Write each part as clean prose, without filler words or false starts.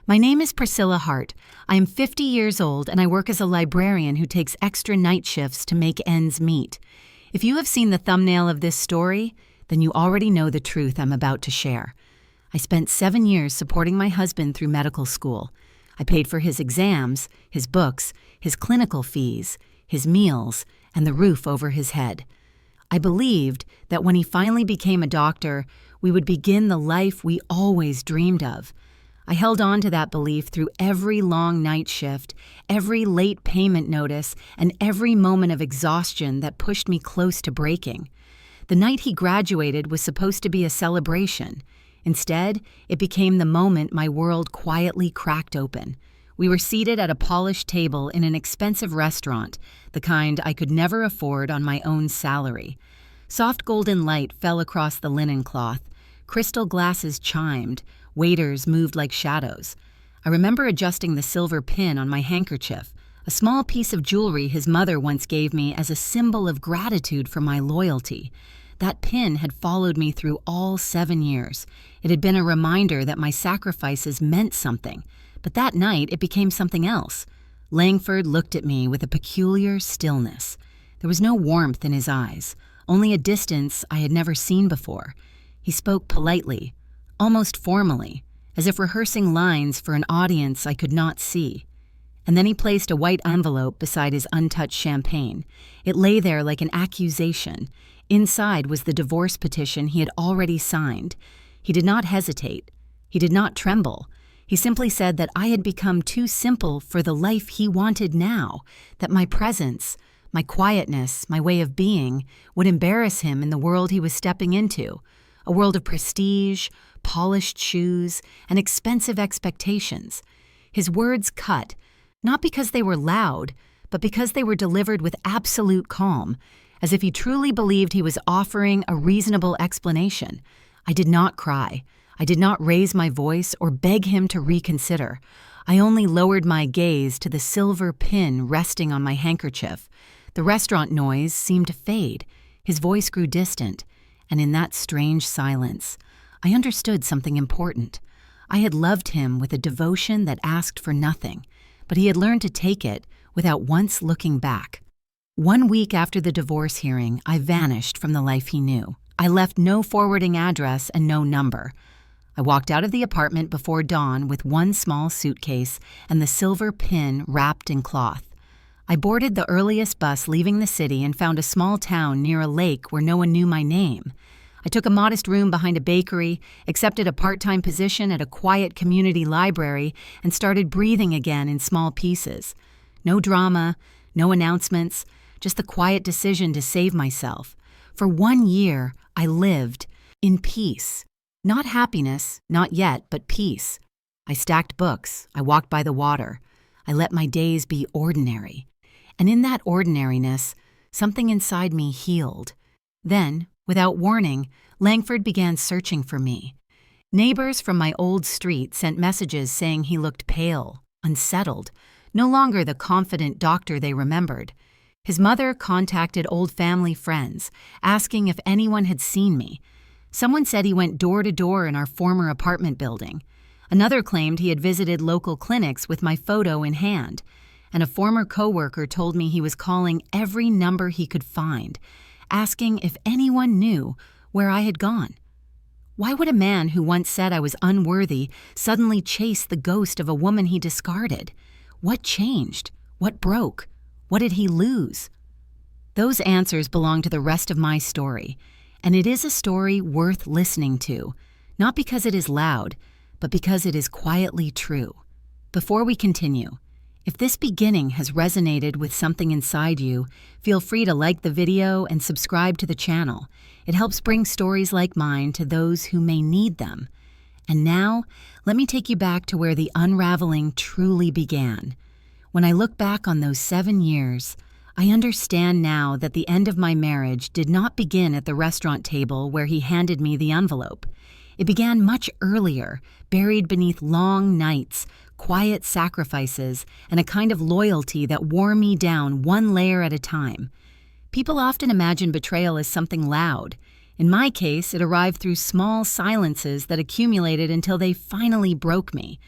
My name is Priscilla Hart. I am 50 years old and I work as a librarian who takes extra night shifts to make ends meet. If you have seen the thumbnail of this story, then you already know the truth I'm about to share. I spent 7 years supporting my husband through medical school. I paid for his exams, his books, his clinical fees, his meals, and the roof over his head. I believed that when he finally became a doctor, we would begin the life we always dreamed of. I held on to that belief through every long night shift, every late payment notice, and every moment of exhaustion that pushed me close to breaking. The night he graduated was supposed to be a celebration. Instead, it became the moment my world quietly cracked open. We were seated at a polished table in an expensive restaurant, the kind I could never afford on my own salary. Soft golden light fell across the linen cloth. Crystal glasses chimed. Waiters moved like shadows. I remember adjusting the silver pin on my handkerchief, a small piece of jewelry his mother once gave me as a symbol of gratitude for my loyalty. That pin had followed me through all 7 years. It had been a reminder that my sacrifices meant something. But that night, it became something else. Langford looked at me with a peculiar stillness. There was no warmth in his eyes, only a distance I had never seen before. He spoke politely, almost formally, as if rehearsing lines for an audience I could not see. And then he placed a white envelope beside his untouched champagne. It lay there like an accusation. Inside was the divorce petition he had already signed. He did not hesitate. He did not tremble. He simply said that I had become too simple for the life he wanted now, that my presence, my quietness, my way of being, would embarrass him in the world he was stepping into, a world of prestige, polished shoes, and expensive expectations. His words cut, not because they were loud, but because they were delivered with absolute calm, as if he truly believed he was offering a reasonable explanation. I did not cry. I did not raise my voice or beg him to reconsider. I only lowered my gaze to the silver pin resting on my handkerchief. The restaurant noise seemed to fade. His voice grew distant, and in that strange silence, I understood something important. I had loved him with a devotion that asked for nothing, but he had learned to take it without once looking back. 1 week after the divorce hearing, I vanished from the life he knew. I left no forwarding address and no number. I walked out of the apartment before dawn with one small suitcase and the silver pin wrapped in cloth. I boarded the earliest bus leaving the city and found a small town near a lake where no one knew my name. I took a modest room behind a bakery, accepted a part-time position at a quiet community library, and started breathing again in small pieces. No drama, no announcements, just the quiet decision to save myself. For 1 year, I lived in peace. Not happiness, not yet, but peace. I stacked books. I walked by the water. I let my days be ordinary. And in that ordinariness, something inside me healed. Then, without warning, Langford began searching for me. Neighbors from my old street sent messages saying he looked pale, unsettled, no longer the confident doctor they remembered. His mother contacted old family friends, asking if anyone had seen me. Someone said he went door to door in our former apartment building. Another claimed he had visited local clinics with my photo in hand. And a former coworker told me he was calling every number he could find, asking if anyone knew where I had gone. Why would a man who once said I was unworthy suddenly chase the ghost of a woman he discarded? What changed? What broke? What did he lose? Those answers belong to the rest of my story, and it is a story worth listening to, not because it is loud, but because it is quietly true. Before we continue, if this beginning has resonated with something inside you, feel free to like the video and subscribe to the channel. It helps bring stories like mine to those who may need them. And now, let me take you back to where the unraveling truly began. When I look back on those 7 years, I understand now that the end of my marriage did not begin at the restaurant table where he handed me the envelope. It began much earlier, buried beneath long nights, quiet sacrifices, and a kind of loyalty that wore me down one layer at a time. People often imagine betrayal as something loud. In my case, it arrived through small silences that accumulated until they finally broke me.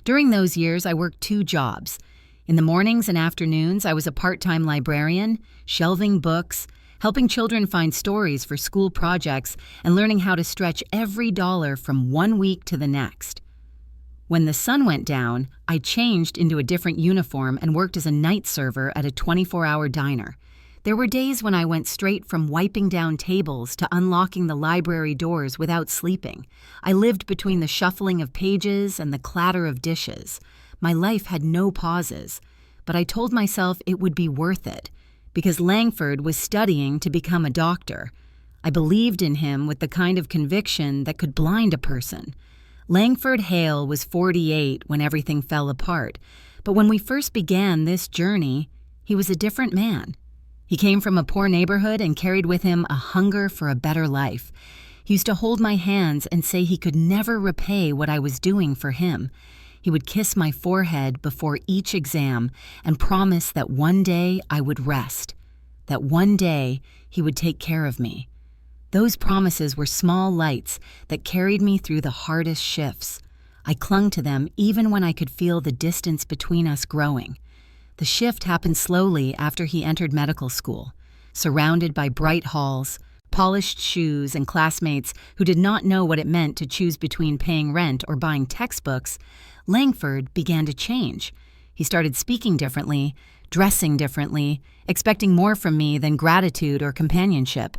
During those years, I worked 2 jobs. In the mornings and afternoons, I was a part-time librarian, shelving books, helping children find stories for school projects, and learning how to stretch every dollar from one week to the next. When the sun went down, I changed into a different uniform and worked as a night server at a 24-hour diner. There were days when I went straight from wiping down tables to unlocking the library doors without sleeping. I lived between the shuffling of pages and the clatter of dishes. My life had no pauses, but I told myself it would be worth it, because Langford was studying to become a doctor. I believed in him with the kind of conviction that could blind a person. Langford Hale was 48 when everything fell apart, but when we first began this journey, he was a different man. He came from a poor neighborhood and carried with him a hunger for a better life. He used to hold my hands and say he could never repay what I was doing for him. He would kiss my forehead before each exam and promise that one day I would rest, that one day he would take care of me. Those promises were small lights that carried me through the hardest shifts. I clung to them even when I could feel the distance between us growing. The shift happened slowly after he entered medical school, surrounded by bright halls, polished shoes, and classmates who did not know what it meant to choose between paying rent or buying textbooks. Langford began to change. He started speaking differently, dressing differently, expecting more from me than gratitude or companionship.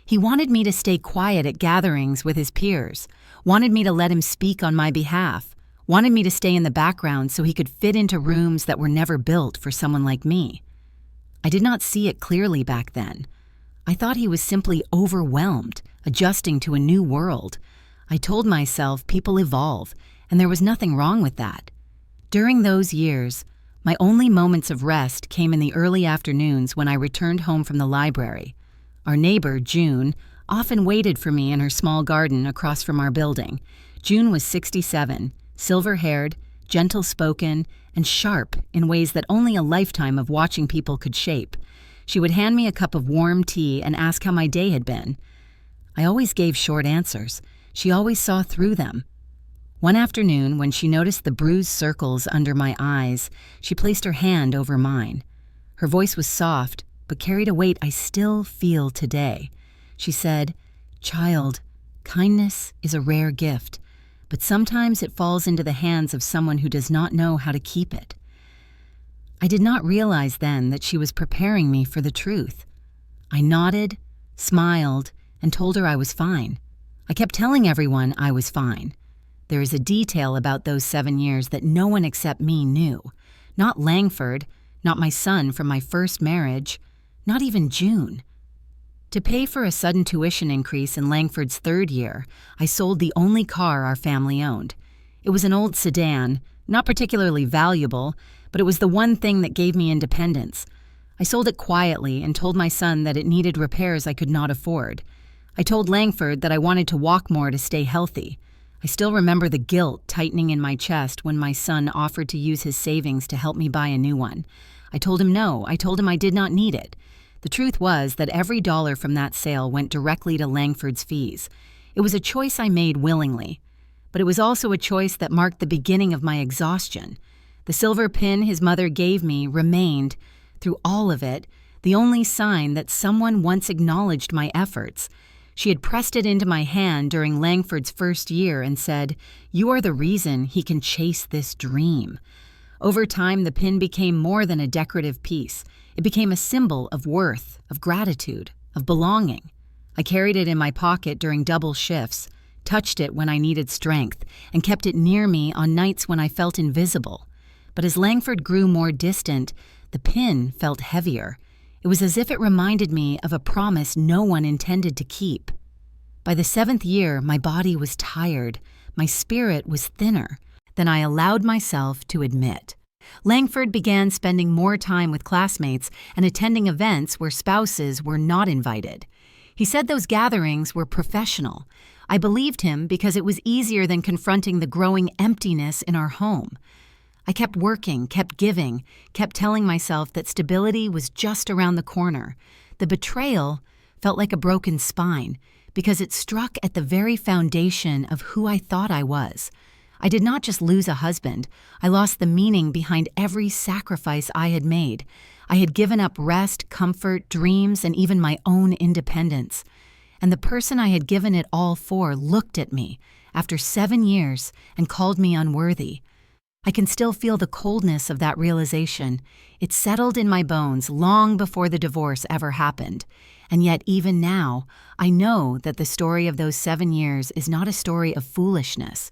He wanted me to stay quiet at gatherings with his peers, wanted me to let him speak on my behalf, wanted me to stay in the background so he could fit into rooms that were never built for someone like me. I did not see it clearly back then. I thought he was simply overwhelmed, adjusting to a new world. I told myself people evolve, and there was nothing wrong with that. During those years, my only moments of rest came in the early afternoons when I returned home from the library. Our neighbor, June, often waited for me in her small garden across from our building. June was 67, silver-haired, gentle-spoken, and sharp in ways that only a lifetime of watching people could shape. She would hand me a cup of warm tea and ask how my day had been. I always gave short answers. She always saw through them. One afternoon, when she noticed the bruised circles under my eyes, she placed her hand over mine. Her voice was soft, but carried a weight I still feel today. She said, "Child, kindness is a rare gift, but sometimes it falls into the hands of someone who does not know how to keep it." I did not realize then that she was preparing me for the truth. I nodded, smiled, and told her I was fine. I kept telling everyone I was fine. There is a detail about those 7 years that no one except me knew. Not Langford, not my son from my first marriage, not even June. To pay for a sudden tuition increase in Langford's 3rd year, I sold the only car our family owned. It was an old sedan, not particularly valuable, but it was the one thing that gave me independence. I sold it quietly and told my son that it needed repairs I could not afford. I told Langford that I wanted to walk more to stay healthy. I still remember the guilt tightening in my chest when my son offered to use his savings to help me buy a new one. I told him no. I told him I did not need it. The truth was that every dollar from that sale went directly to Langford's fees. It was a choice I made willingly, but it was also a choice that marked the beginning of my exhaustion. The silver pin his mother gave me remained, through all of it, the only sign that someone once acknowledged my efforts. She had pressed it into my hand during Langford's 1st year and said, "You are the reason he can chase this dream." Over time, the pin became more than a decorative piece. It became a symbol of worth, of gratitude, of belonging. I carried it in my pocket during double shifts, touched it when I needed strength, and kept it near me on nights when I felt invisible. But as Langford grew more distant, the pin felt heavier. It was as if it reminded me of a promise no one intended to keep. By the 7th year, my body was tired. My spirit was thinner than I allowed myself to admit. Langford began spending more time with classmates and attending events where spouses were not invited. He said those gatherings were professional. I believed him because it was easier than confronting the growing emptiness in our home. I kept working, kept giving, kept telling myself that stability was just around the corner. The betrayal felt like a broken spine because it struck at the very foundation of who I thought I was. I did not just lose a husband, I lost the meaning behind every sacrifice I had made. I had given up rest, comfort, dreams, and even my own independence. And the person I had given it all for looked at me, after 7 years, and called me unworthy. I can still feel the coldness of that realization. It settled in my bones long before the divorce ever happened. And yet even now, I know that the story of those 7 years is not a story of foolishness.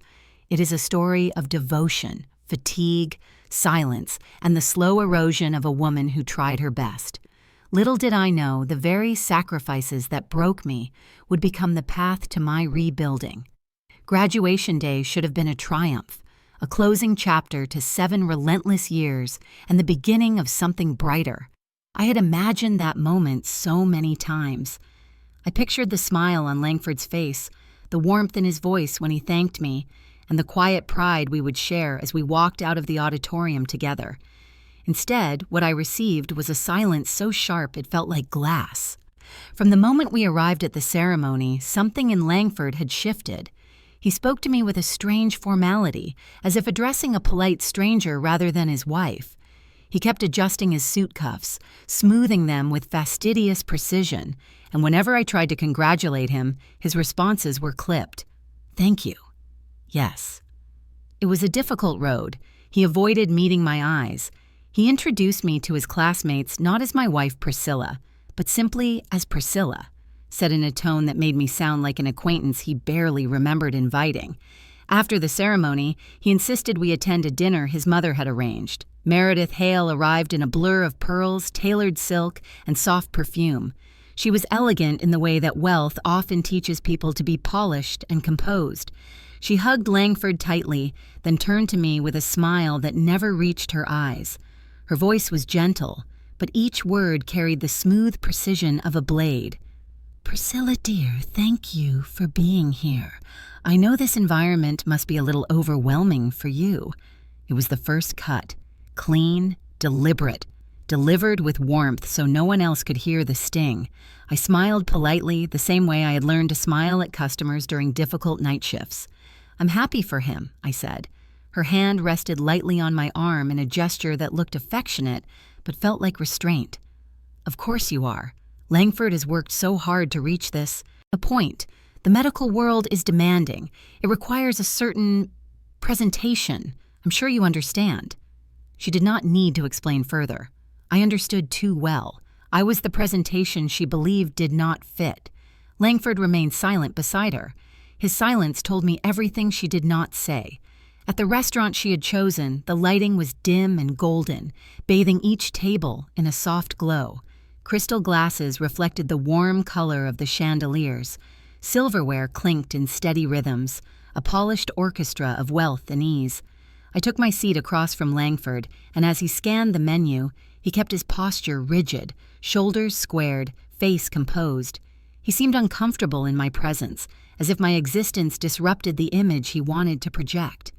It is a story of devotion, fatigue, silence, and the slow erosion of a woman who tried her best. Little did I know the very sacrifices that broke me would become the path to my rebuilding. Graduation day should have been a triumph, a closing chapter to 7 relentless years and the beginning of something brighter. I had imagined that moment so many times. I pictured the smile on Langford's face, the warmth in his voice when he thanked me, and the quiet pride we would share as we walked out of the auditorium together. Instead, what I received was a silence so sharp it felt like glass. From the moment we arrived at the ceremony, something in Langford had shifted. He spoke to me with a strange formality, as if addressing a polite stranger rather than his wife. He kept adjusting his suit cuffs, smoothing them with fastidious precision, and whenever I tried to congratulate him, his responses were clipped. "Thank you." "Yes." It was a difficult road. He avoided meeting my eyes. He introduced me to his classmates not as my wife Priscilla, but simply as Priscilla, said in a tone that made me sound like an acquaintance he barely remembered inviting. After the ceremony, he insisted we attend a dinner his mother had arranged. Meredith Hale arrived in a blur of pearls, tailored silk, and soft perfume. She was elegant in the way that wealth often teaches people to be polished and composed. She hugged Langford tightly, then turned to me with a smile that never reached her eyes. Her voice was gentle, but each word carried the smooth precision of a blade. "Priscilla, dear, thank you for being here. I know this environment must be a little overwhelming for you." It was the first cut, clean, deliberate, delivered with warmth so no one else could hear the sting. I smiled politely, the same way I had learned to smile at customers during difficult night shifts. "I'm happy for him," I said. Her hand rested lightly on my arm in a gesture that looked affectionate, but felt like restraint. "Of course you are. Langford has worked so hard to reach this point. The medical world is demanding. It requires a certain presentation. I'm sure you understand." She did not need to explain further. I understood too well. I was the presentation she believed did not fit. Langford remained silent beside her. His silence told me everything she did not say. At the restaurant she had chosen, the lighting was dim and golden, bathing each table in a soft glow. Crystal glasses reflected the warm color of the chandeliers. Silverware clinked in steady rhythms, a polished orchestra of wealth and ease. I took my seat across from Langford, and as he scanned the menu, he kept his posture rigid, shoulders squared, face composed. He seemed uncomfortable in my presence, as if my existence disrupted the image he wanted to project.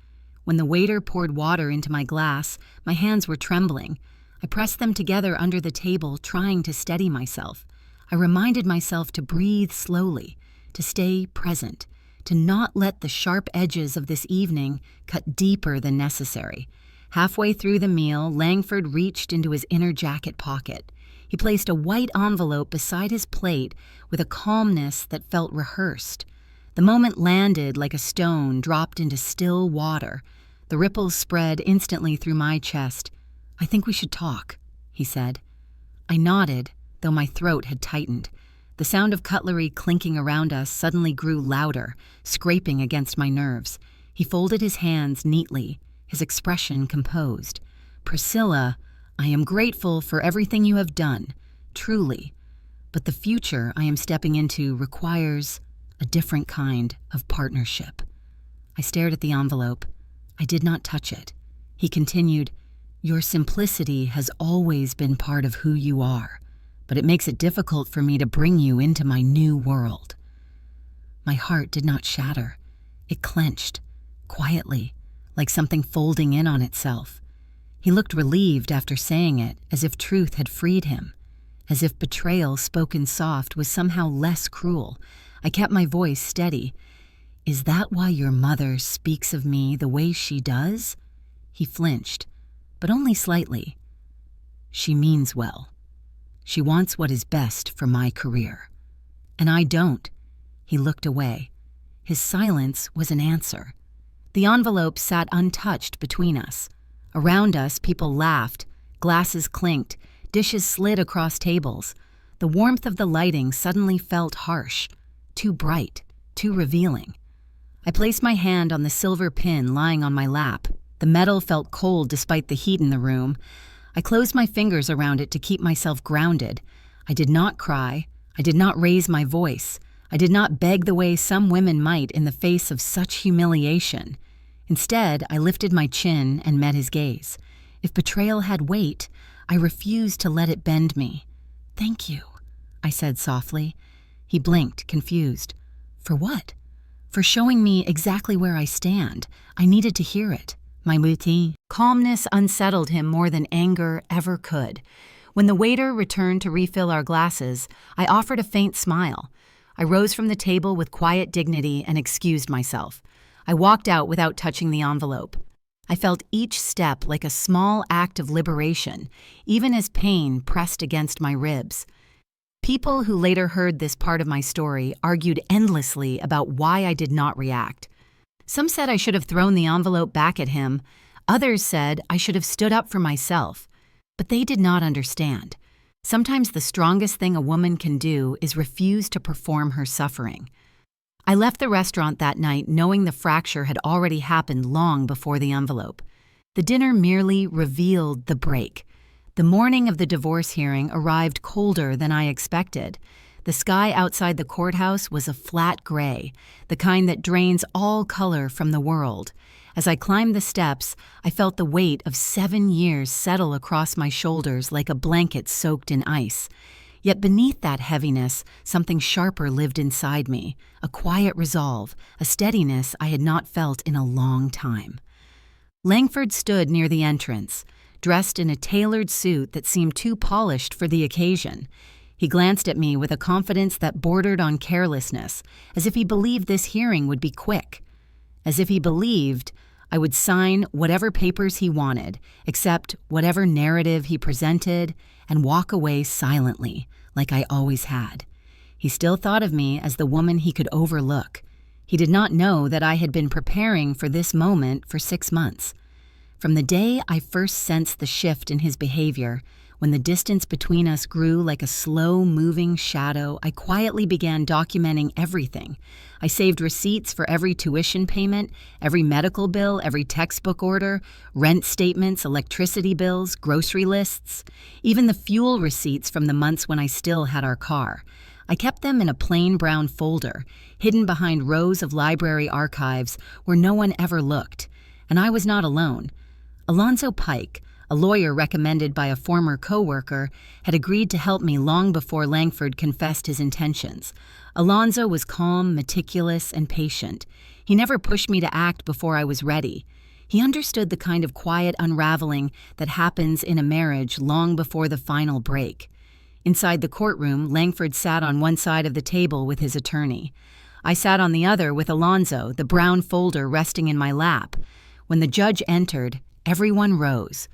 When the waiter poured water into my glass, my hands were trembling. I pressed them together under the table, trying to steady myself. I reminded myself to breathe slowly, to stay present, to not let the sharp edges of this evening cut deeper than necessary. Halfway through the meal, Langford reached into his inner jacket pocket. He placed a white envelope beside his plate with a calmness that felt rehearsed. The moment landed like a stone dropped into still water. The ripples spread instantly through my chest. "I think we should talk," he said. I nodded, though my throat had tightened. The sound of cutlery clinking around us suddenly grew louder, scraping against my nerves. He folded his hands neatly, his expression composed. "Priscilla, I am grateful for everything you have done, truly. But the future I am stepping into requires a different kind of partnership." I stared at the envelope. I did not touch it. He continued, "Your simplicity has always been part of who you are, but it makes it difficult for me to bring you into my new world." My heart did not shatter. It clenched, quietly, like something folding in on itself. He looked relieved after saying it, as if truth had freed him, as if betrayal spoken soft was somehow less cruel. I kept my voice steady. "Is that why your mother speaks of me the way she does?" He flinched, but only slightly. "She means well. She wants what is best for my career. And I don't." He looked away. His silence was an answer. The envelope sat untouched between us. Around us, people laughed, glasses clinked, dishes slid across tables. The warmth of the lighting suddenly felt harsh, too bright, too revealing. I placed my hand on the silver pin lying on my lap. The metal felt cold despite the heat in the room. I closed my fingers around it to keep myself grounded. I did not cry. I did not raise my voice. I did not beg the way some women might in the face of such humiliation. Instead, I lifted my chin and met his gaze. If betrayal had weight, I refused to let it bend me. "Thank you," I said softly. He blinked, confused. "For what?" "For showing me exactly where I stand. I needed to hear it." My routine. Calmness unsettled him more than anger ever could. When the waiter returned to refill our glasses, I offered a faint smile. I rose from the table with quiet dignity and excused myself. I walked out without touching the envelope. I felt each step like a small act of liberation, even as pain pressed against my ribs. People who later heard this part of my story argued endlessly about why I did not react. Some said I should have thrown the envelope back at him. Others said I should have stood up for myself. But they did not understand. Sometimes the strongest thing a woman can do is refuse to perform her suffering. I left the restaurant that night knowing the fracture had already happened long before the envelope. The dinner merely revealed the break. The morning of the divorce hearing arrived colder than I expected. The sky outside the courthouse was a flat gray, the kind that drains all color from the world. As I climbed the steps, I felt the weight of 7 years settle across my shoulders like a blanket soaked in ice. Yet beneath that heaviness, something sharper lived inside me, a quiet resolve, a steadiness I had not felt in a long time. Langford stood near the entrance, dressed in a tailored suit that seemed too polished for the occasion. He glanced at me with a confidence that bordered on carelessness, as if he believed this hearing would be quick. As if he believed I would sign whatever papers he wanted, accept whatever narrative he presented, and walk away silently, like I always had. He still thought of me as the woman he could overlook. He did not know that I had been preparing for this moment for 6 months. From the day I first sensed the shift in his behavior, when the distance between us grew like a slow-moving shadow, I quietly began documenting everything. I saved receipts for every tuition payment, every medical bill, every textbook order, rent statements, electricity bills, grocery lists, even the fuel receipts from the months when I still had our car. I kept them in a plain brown folder, hidden behind rows of library archives where no one ever looked. And I was not alone. Alonzo Pike, a lawyer recommended by a former coworker, had agreed to help me long before Langford confessed his intentions. Alonzo was calm, meticulous, and patient. He never pushed me to act before I was ready. He understood the kind of quiet unraveling that happens in a marriage long before the final break. Inside the courtroom, Langford sat on one side of the table with his attorney. I sat on the other with Alonzo, the brown folder resting in my lap. When the judge entered, everyone rose.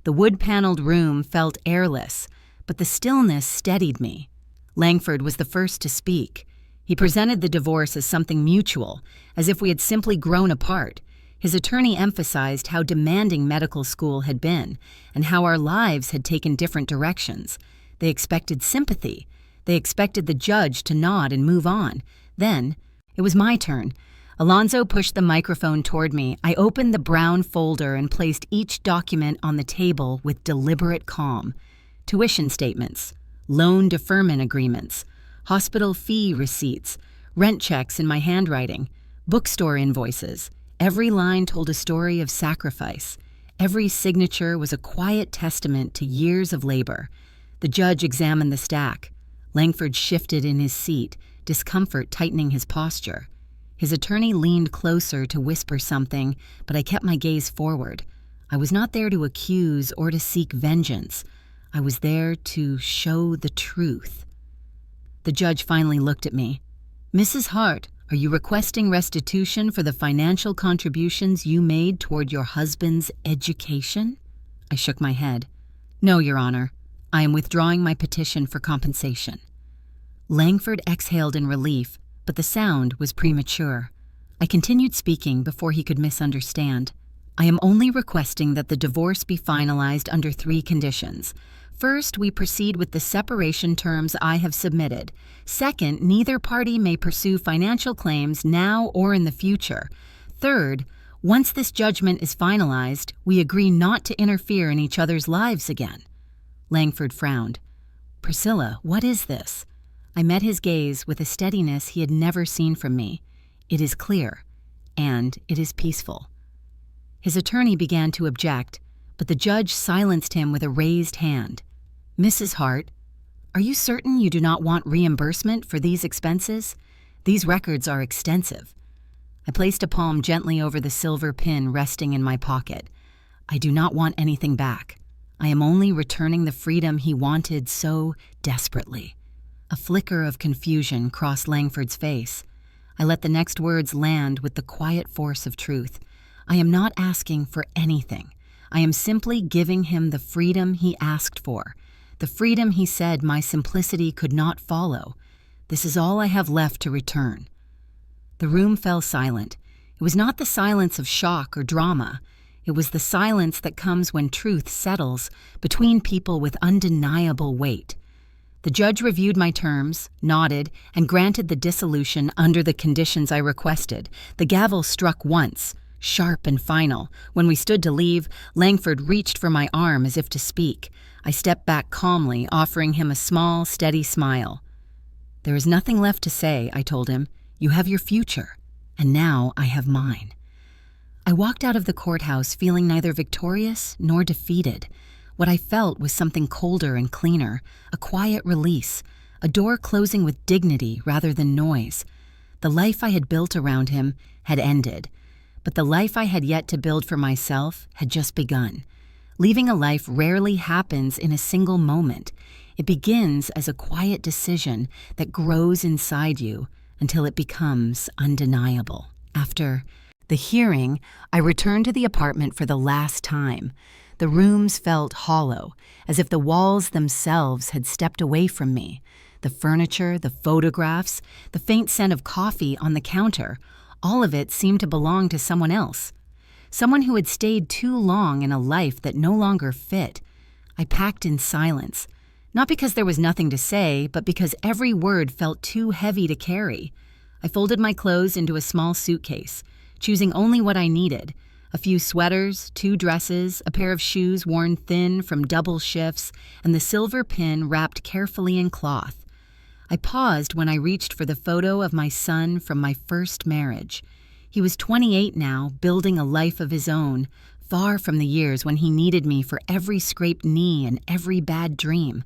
The wood-paneled room felt airless, but the stillness steadied me. Langford was the first to speak. He presented the divorce as something mutual, as if we had simply grown apart. His attorney emphasized how demanding medical school had been, and how our lives had taken different directions. They expected sympathy. They expected the judge to nod and move on. Then, it was my turn. Alonzo pushed the microphone toward me. I opened the brown folder and placed each document on the table with deliberate calm. Tuition statements, loan deferment agreements, hospital fee receipts, rent checks in my handwriting, bookstore invoices. Every line told a story of sacrifice. Every signature was a quiet testament to years of labor. The judge examined the stack. Langford shifted in his seat, discomfort tightening his posture. His attorney leaned closer to whisper something, but I kept my gaze forward. I was not there to accuse or to seek vengeance. I was there to show the truth. The judge finally looked at me. "Mrs. Hart, Are you requesting restitution for the financial contributions you made toward your husband's education? I shook my head. No, Your Honor. I am withdrawing my petition for compensation. Langford exhaled in relief, but the sound was premature. I continued speaking before he could misunderstand. I am only requesting that the divorce be finalized under 3 conditions. First, we proceed with the separation terms I have submitted. Second, neither party may pursue financial claims now or in the future. Third, once this judgment is finalized, we agree not to interfere in each other's lives again. Langford frowned. Priscilla, what is this? I met his gaze with a steadiness he had never seen from me. It is clear, and it is peaceful. His attorney began to object, but the judge silenced him with a raised hand. Mrs. Hart, are you certain you do not want reimbursement for these expenses? These records are extensive. I placed a palm gently over the silver pin resting in my pocket. I do not want anything back. I am only returning the freedom he wanted so desperately. A flicker of confusion crossed Langford's face. I let the next words land with the quiet force of truth. I am not asking for anything. I am simply giving him the freedom he asked for. The freedom he said my simplicity could not follow. This is all I have left to return. The room fell silent. It was not the silence of shock or drama. It was the silence that comes when truth settles between people with undeniable weight. The judge reviewed my terms, nodded, and granted the dissolution under the conditions I requested. The gavel struck once, sharp and final. When we stood to leave, Langford reached for my arm as if to speak. I stepped back calmly, offering him a small, steady smile. There is nothing left to say, I told him. You have your future, and now I have mine. I walked out of the courthouse feeling neither victorious nor defeated. What I felt was something colder and cleaner, a quiet release, a door closing with dignity rather than noise. The life I had built around him had ended, but the life I had yet to build for myself had just begun. Leaving a life rarely happens in a single moment. It begins as a quiet decision that grows inside you until it becomes undeniable. After the hearing, I returned to the apartment for the last time. The rooms felt hollow, as if the walls themselves had stepped away from me. The furniture, the photographs, the faint scent of coffee on the counter, all of it seemed to belong to someone else. Someone who had stayed too long in a life that no longer fit. I packed in silence, not because there was nothing to say, but because every word felt too heavy to carry. I folded my clothes into a small suitcase, choosing only what I needed. A few sweaters, 2 dresses, a pair of shoes worn thin from double shifts, and the silver pin wrapped carefully in cloth. I paused when I reached for the photo of my son from my first marriage. He was 28 now, building a life of his own, far from the years when he needed me for every scraped knee and every bad dream.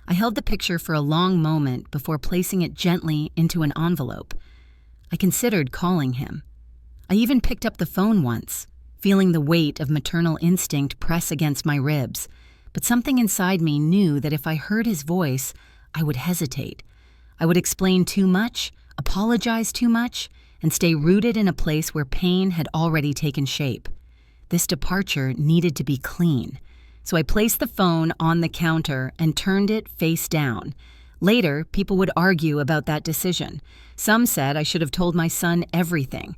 I held the picture for a long moment before placing it gently into an envelope. I considered calling him. I even picked up the phone once, feeling the weight of maternal instinct press against my ribs. But something inside me knew that if I heard his voice, I would hesitate. I would explain too much, apologize too much, and stay rooted in a place where pain had already taken shape. This departure needed to be clean. So I placed the phone on the counter and turned it face down. Later, people would argue about that decision. Some said I should have told my son everything.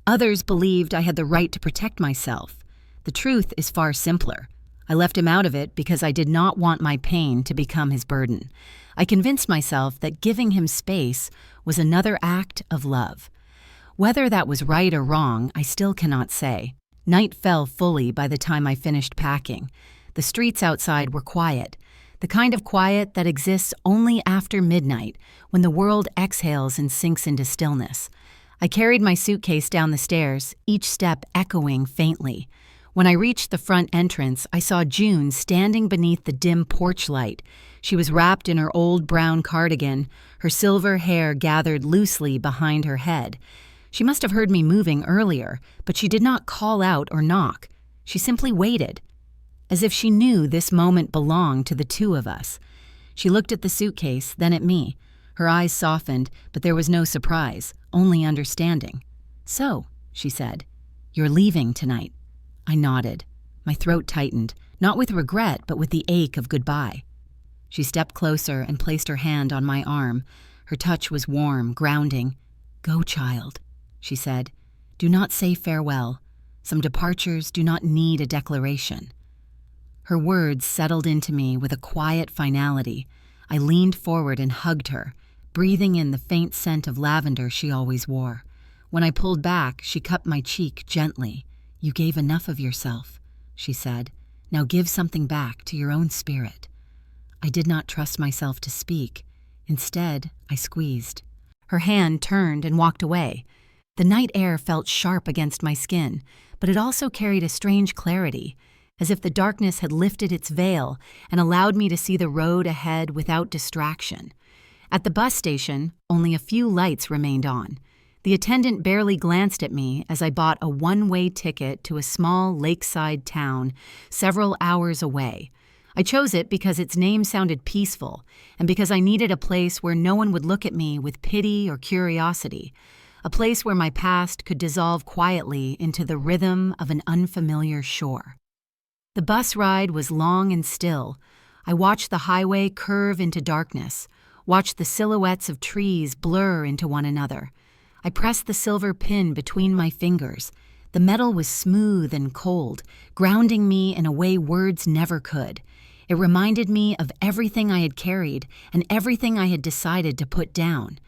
Others believed I had the right to protect myself. The truth is far simpler. I left him out of it because I did not want my pain to become his burden. I convinced myself that giving him space was another act of love. Whether that was right or wrong, I still cannot say. Night fell fully by the time I finished packing. The streets outside were quiet, the kind of quiet that exists only after midnight, when the world exhales and sinks into stillness. I carried my suitcase down the stairs, each step echoing faintly. When I reached the front entrance, I saw June standing beneath the dim porch light. She was wrapped in her old brown cardigan, her silver hair gathered loosely behind her head. She must have heard me moving earlier, but she did not call out or knock. She simply waited, as if she knew this moment belonged to the two of us. She looked at the suitcase, then at me. Her eyes softened, but there was no surprise, only understanding. "So," she said, "you're leaving tonight." I nodded. My throat tightened, not with regret, but with the ache of goodbye. She stepped closer and placed her hand on my arm. Her touch was warm, grounding. "Go, child," she said. "Do not say farewell. Some departures do not need a declaration." Her words settled into me with a quiet finality. I leaned forward and hugged her, breathing in the faint scent of lavender she always wore. When I pulled back, she cupped my cheek gently. "You gave enough of yourself," she said. "Now give something back to your own spirit." I did not trust myself to speak. Instead, I squeezed. Her hand turned and walked away. The night air felt sharp against my skin, but it also carried a strange clarity, as if the darkness had lifted its veil and allowed me to see the road ahead without distraction. At the bus station, only a few lights remained on. The attendant barely glanced at me as I bought a one-way ticket to a small lakeside town several hours away. I chose it because its name sounded peaceful and because I needed a place where no one would look at me with pity or curiosity, a place where my past could dissolve quietly into the rhythm of an unfamiliar shore. The bus ride was long and still. I watched the highway curve into darkness, watched the silhouettes of trees blur into one another. I pressed the silver pin between my fingers. The metal was smooth and cold, grounding me in a way words never could. It reminded me of everything I had carried and everything I had decided to put down.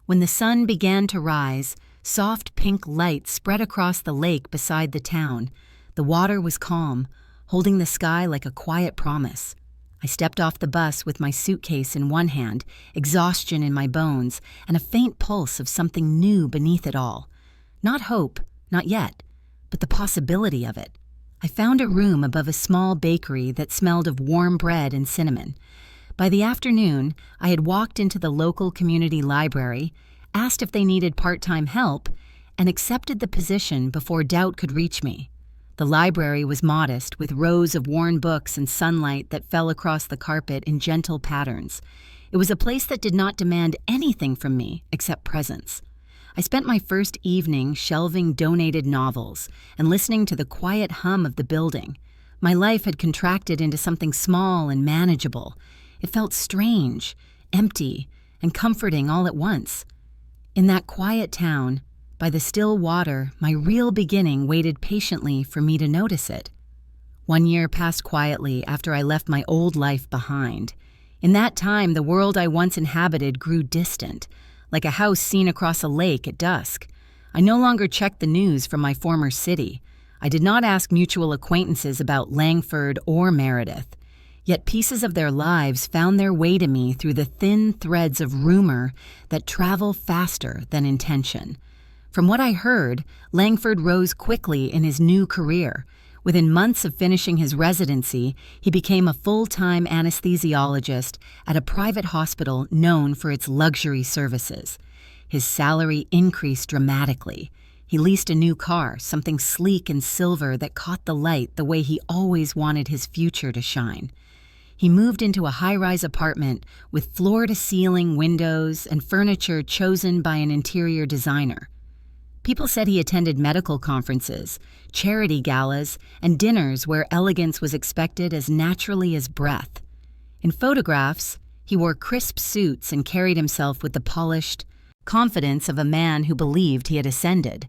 When the sun began to rise, soft pink light spread across the lake beside the town. The water was calm, holding the sky like a quiet promise. I stepped off the bus with my suitcase in one hand, exhaustion in my bones, and a faint pulse of something new beneath it all. Not hope, not yet, but the possibility of it. I found a room above a small bakery that smelled of warm bread and cinnamon. By the afternoon, I had walked into the local community library, asked if they needed part-time help, and accepted the position before doubt could reach me. The library was modest, with rows of worn books and sunlight that fell across the carpet in gentle patterns. It was a place that did not demand anything from me except presence. I spent my first evening shelving donated novels and listening to the quiet hum of the building. My life had contracted into something small and manageable. It felt strange, empty, and comforting all at once. In that quiet town, by the still water, my real beginning waited patiently for me to notice it. 1 year passed quietly after I left my old life behind. In that time, the world I once inhabited grew distant, like a house seen across a lake at dusk. I no longer checked the news from my former city. I did not ask mutual acquaintances about Langford or Meredith. Yet pieces of their lives found their way to me through the thin threads of rumor that travel faster than intention. From what I heard, Langford rose quickly in his new career. Within months of finishing his residency, he became a full-time anesthesiologist at a private hospital known for its luxury services. His salary increased dramatically. He leased a new car, something sleek and silver that caught the light the way he always wanted his future to shine. He moved into a high-rise apartment with floor-to-ceiling windows and furniture chosen by an interior designer. People said he attended medical conferences, charity galas, and dinners where elegance was expected as naturally as breath. In photographs, he wore crisp suits and carried himself with the polished confidence of a man who believed he had ascended.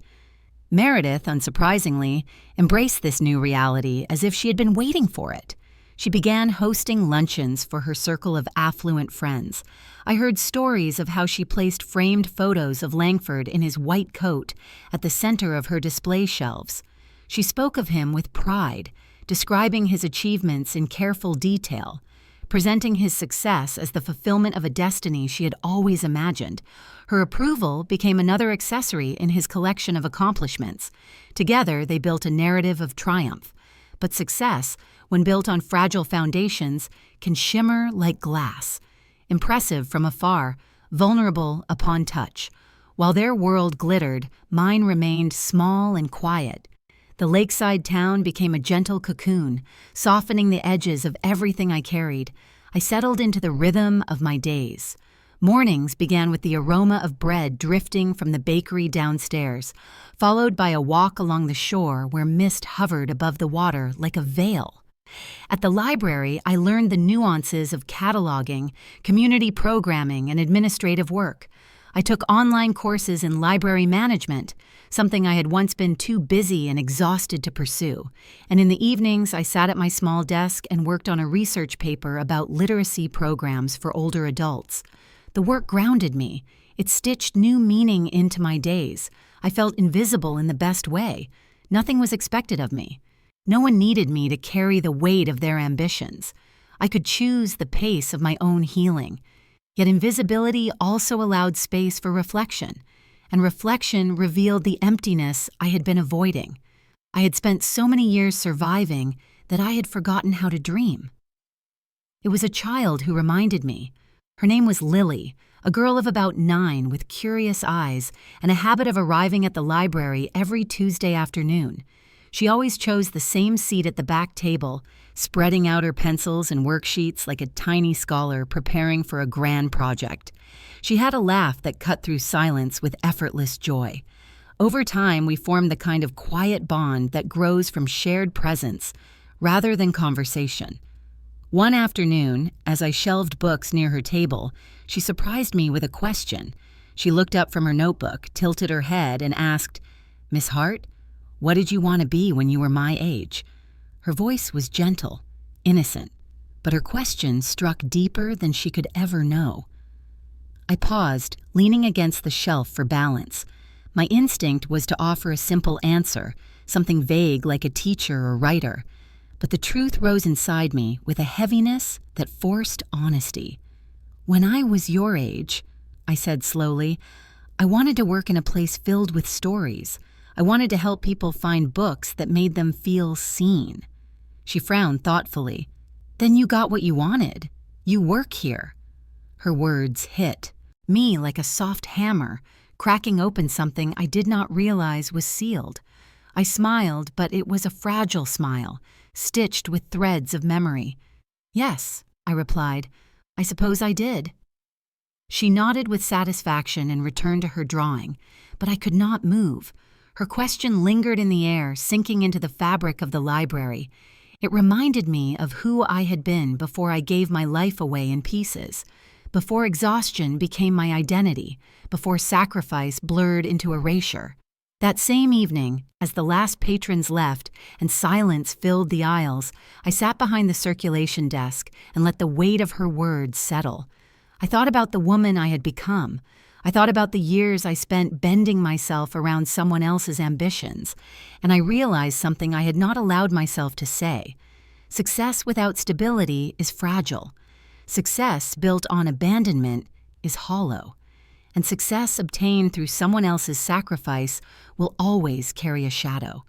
Meredith, unsurprisingly, embraced this new reality as if she had been waiting for it. She began hosting luncheons for her circle of affluent friends. I heard stories of how she placed framed photos of Langford in his white coat at the center of her display shelves. She spoke of him with pride, describing his achievements in careful detail, presenting his success as the fulfillment of a destiny she had always imagined. Her approval became another accessory in his collection of accomplishments. Together, they built a narrative of triumph. But success, when built on fragile foundations, can shimmer like glass. Impressive from afar, vulnerable upon touch. While their world glittered, mine remained small and quiet. The lakeside town became a gentle cocoon, softening the edges of everything I carried. I settled into the rhythm of my days. Mornings began with the aroma of bread drifting from the bakery downstairs, followed by a walk along the shore where mist hovered above the water like a veil. At the library, I learned the nuances of cataloging, community programming, and administrative work. I took online courses in library management, something I had once been too busy and exhausted to pursue. And in the evenings, I sat at my small desk and worked on a research paper about literacy programs for older adults. The work grounded me. It stitched new meaning into my days. I felt invisible in the best way. Nothing was expected of me. No one needed me to carry the weight of their ambitions. I could choose the pace of my own healing. Yet invisibility also allowed space for reflection, and reflection revealed the emptiness I had been avoiding. I had spent so many years surviving that I had forgotten how to dream. It was a child who reminded me. Her name was Lily, a girl of about 9 with curious eyes and a habit of arriving at the library every Tuesday afternoon. She always chose the same seat at the back table, spreading out her pencils and worksheets like a tiny scholar preparing for a grand project. She had a laugh that cut through silence with effortless joy. Over time, we formed the kind of quiet bond that grows from shared presence rather than conversation. One afternoon, as I shelved books near her table, she surprised me with a question. She looked up from her notebook, tilted her head, and asked, "Miss Hart, what did you want to be when you were my age?" Her voice was gentle, innocent, but her question struck deeper than she could ever know. I paused, leaning against the shelf for balance. My instinct was to offer a simple answer, something vague like a teacher or writer. But the truth rose inside me with a heaviness that forced honesty. "When I was your age," I said slowly, "I wanted to work in a place filled with stories. I wanted to help people find books that made them feel seen." She frowned thoughtfully. "Then you got what you wanted. You work here." Her words hit me like a soft hammer, cracking open something I did not realize was sealed. I smiled, but it was a fragile smile, stitched with threads of memory. "Yes," I replied, "I suppose I did." She nodded with satisfaction and returned to her drawing, but I could not move. Her question lingered in the air, sinking into the fabric of the library. It reminded me of who I had been before I gave my life away in pieces, before exhaustion became my identity, before sacrifice blurred into erasure. That same evening, as the last patrons left and silence filled the aisles, I sat behind the circulation desk and let the weight of her words settle. I thought about the woman I had become. I thought about the years I spent bending myself around someone else's ambitions, and I realized something I had not allowed myself to say. Success without stability is fragile. Success built on abandonment is hollow. And success obtained through someone else's sacrifice will always carry a shadow.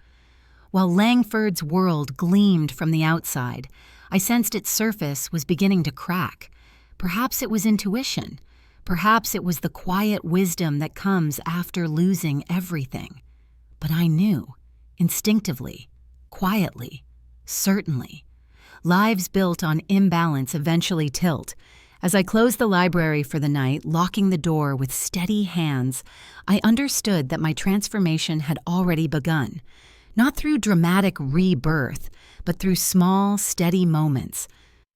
While Langford's world gleamed from the outside, I sensed its surface was beginning to crack. Perhaps it was intuition. Perhaps it was the quiet wisdom that comes after losing everything. But I knew, instinctively, quietly, certainly. Lives built on imbalance eventually tilt. As I closed the library for the night, locking the door with steady hands, I understood that my transformation had already begun. Not through dramatic rebirth, but through small, steady moments.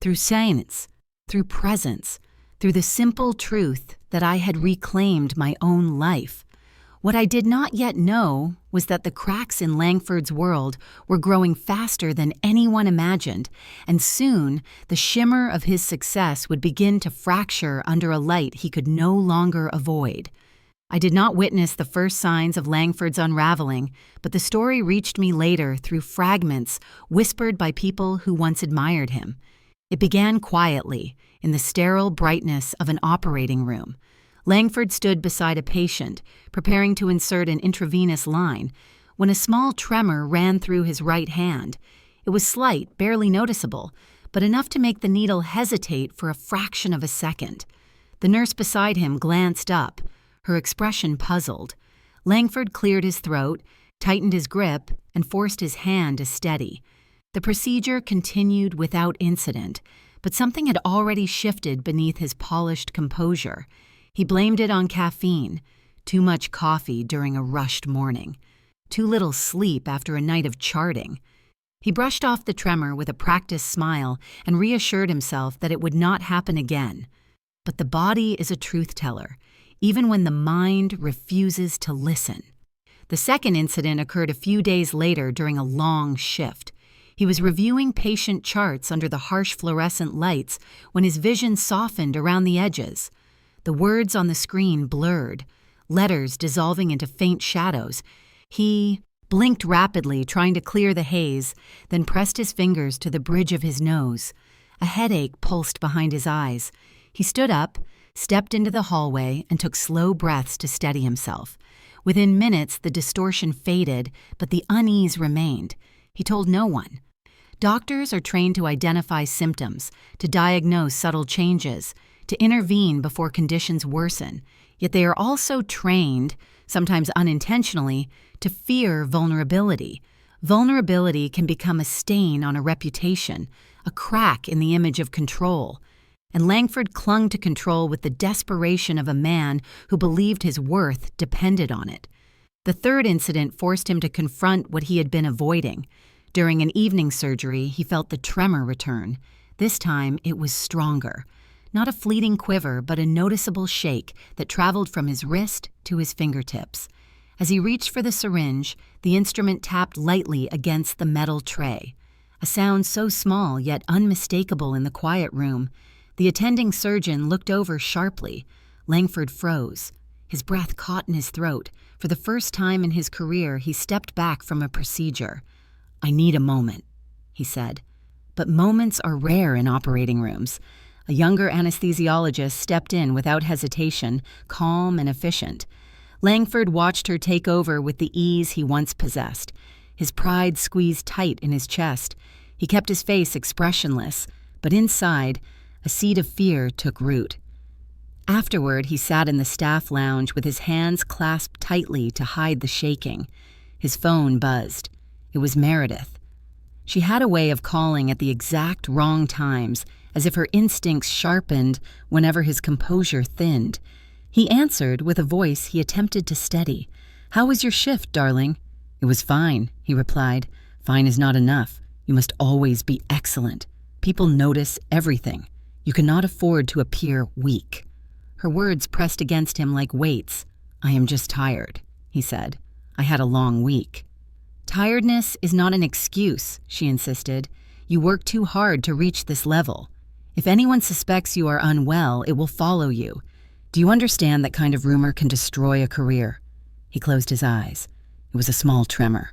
Through silence, through presence, through the simple truth that I had reclaimed my own life. What I did not yet know was that the cracks in Langford's world were growing faster than anyone imagined, and soon the shimmer of his success would begin to fracture under a light he could no longer avoid. I did not witness the first signs of Langford's unraveling, but the story reached me later through fragments whispered by people who once admired him. It began quietly, in the sterile brightness of an operating room. Langford stood beside a patient, preparing to insert an intravenous line, when a small tremor ran through his right hand. It was slight, barely noticeable, but enough to make the needle hesitate for a fraction of a second. The nurse beside him glanced up, her expression puzzled. Langford cleared his throat, tightened his grip, and forced his hand to steady. The procedure continued without incident, but something had already shifted beneath his polished composure. He blamed it on caffeine, too much coffee during a rushed morning, too little sleep after a night of charting. He brushed off the tremor with a practiced smile and reassured himself that it would not happen again. But the body is a truth teller, even when the mind refuses to listen. The second incident occurred a few days later during a long shift. He was reviewing patient charts under the harsh fluorescent lights when his vision softened around the edges. The words on the screen blurred, letters dissolving into faint shadows. He blinked rapidly, trying to clear the haze, then pressed his fingers to the bridge of his nose. A headache pulsed behind his eyes. He stood up, stepped into the hallway, and took slow breaths to steady himself. Within minutes, the distortion faded, but the unease remained. He told no one. Doctors are trained to identify symptoms, to diagnose subtle changes, to intervene before conditions worsen. Yet they are also trained, sometimes unintentionally, to fear vulnerability. Vulnerability can become a stain on a reputation, a crack in the image of control. And Langford clung to control with the desperation of a man who believed his worth depended on it. The third incident forced him to confront what he had been avoiding. During an evening surgery, he felt the tremor return. This time, it was stronger. Not a fleeting quiver, but a noticeable shake that traveled from his wrist to his fingertips. As he reached for the syringe, the instrument tapped lightly against the metal tray. A sound so small yet unmistakable in the quiet room. The attending surgeon looked over sharply. Langford froze. His breath caught in his throat. For the first time in his career, he stepped back from a procedure. "I need a moment," he said. But moments are rare in operating rooms. A younger anesthesiologist stepped in without hesitation, calm and efficient. Langford watched her take over with the ease he once possessed. His pride squeezed tight in his chest. He kept his face expressionless, but inside, a seed of fear took root. Afterward, he sat in the staff lounge with his hands clasped tightly to hide the shaking. His phone buzzed. It was Meredith. She had a way of calling at the exact wrong times, as if her instincts sharpened whenever his composure thinned. He answered with a voice he attempted to steady. "How was your shift, darling?" "It was fine," he replied. "Fine is not enough. You must always be excellent. People notice everything. You cannot afford to appear weak." Her words pressed against him like weights. "I am just tired," he said. "I had a long week." "Tiredness is not an excuse," she insisted. "You work too hard to reach this level. If anyone suspects you are unwell, it will follow you. Do you understand that kind of rumor can destroy a career?" He closed his eyes. It was a small tremor.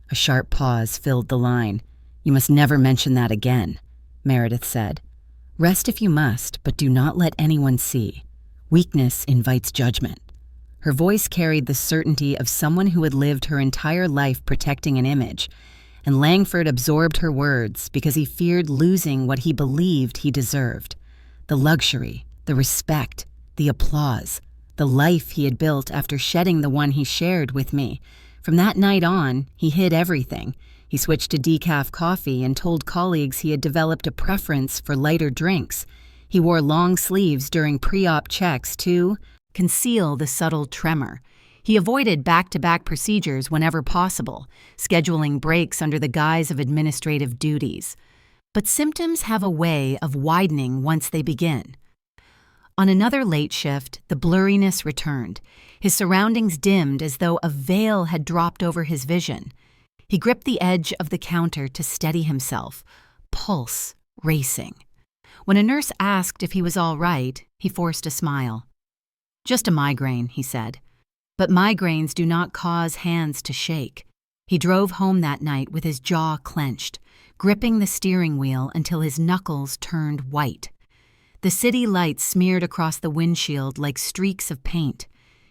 A sharp pause filled the line. "You must never mention that again," Meredith said. "Rest if you must, but do not let anyone see. Weakness invites judgment." Her voice carried the certainty of someone who had lived her entire life protecting an image, and Langford absorbed her words because he feared losing what he believed he deserved. The luxury, the respect, the applause, the life he had built after shedding the one he shared with me. From that night on, he hid everything. He switched to decaf coffee and told colleagues he had developed a preference for lighter drinks. He wore long sleeves during pre-op checks to conceal the subtle tremor. He avoided back-to-back procedures whenever possible, scheduling breaks under the guise of administrative duties. But symptoms have a way of widening once they begin. On another late shift, the blurriness returned. His surroundings dimmed as though a veil had dropped over his vision. He gripped the edge of the counter to steady himself, pulse racing. When a nurse asked if he was all right, he forced a smile. "Just a migraine," he said. But migraines do not cause hands to shake. He drove home that night with his jaw clenched, gripping the steering wheel until his knuckles turned white. The city lights smeared across the windshield like streaks of paint.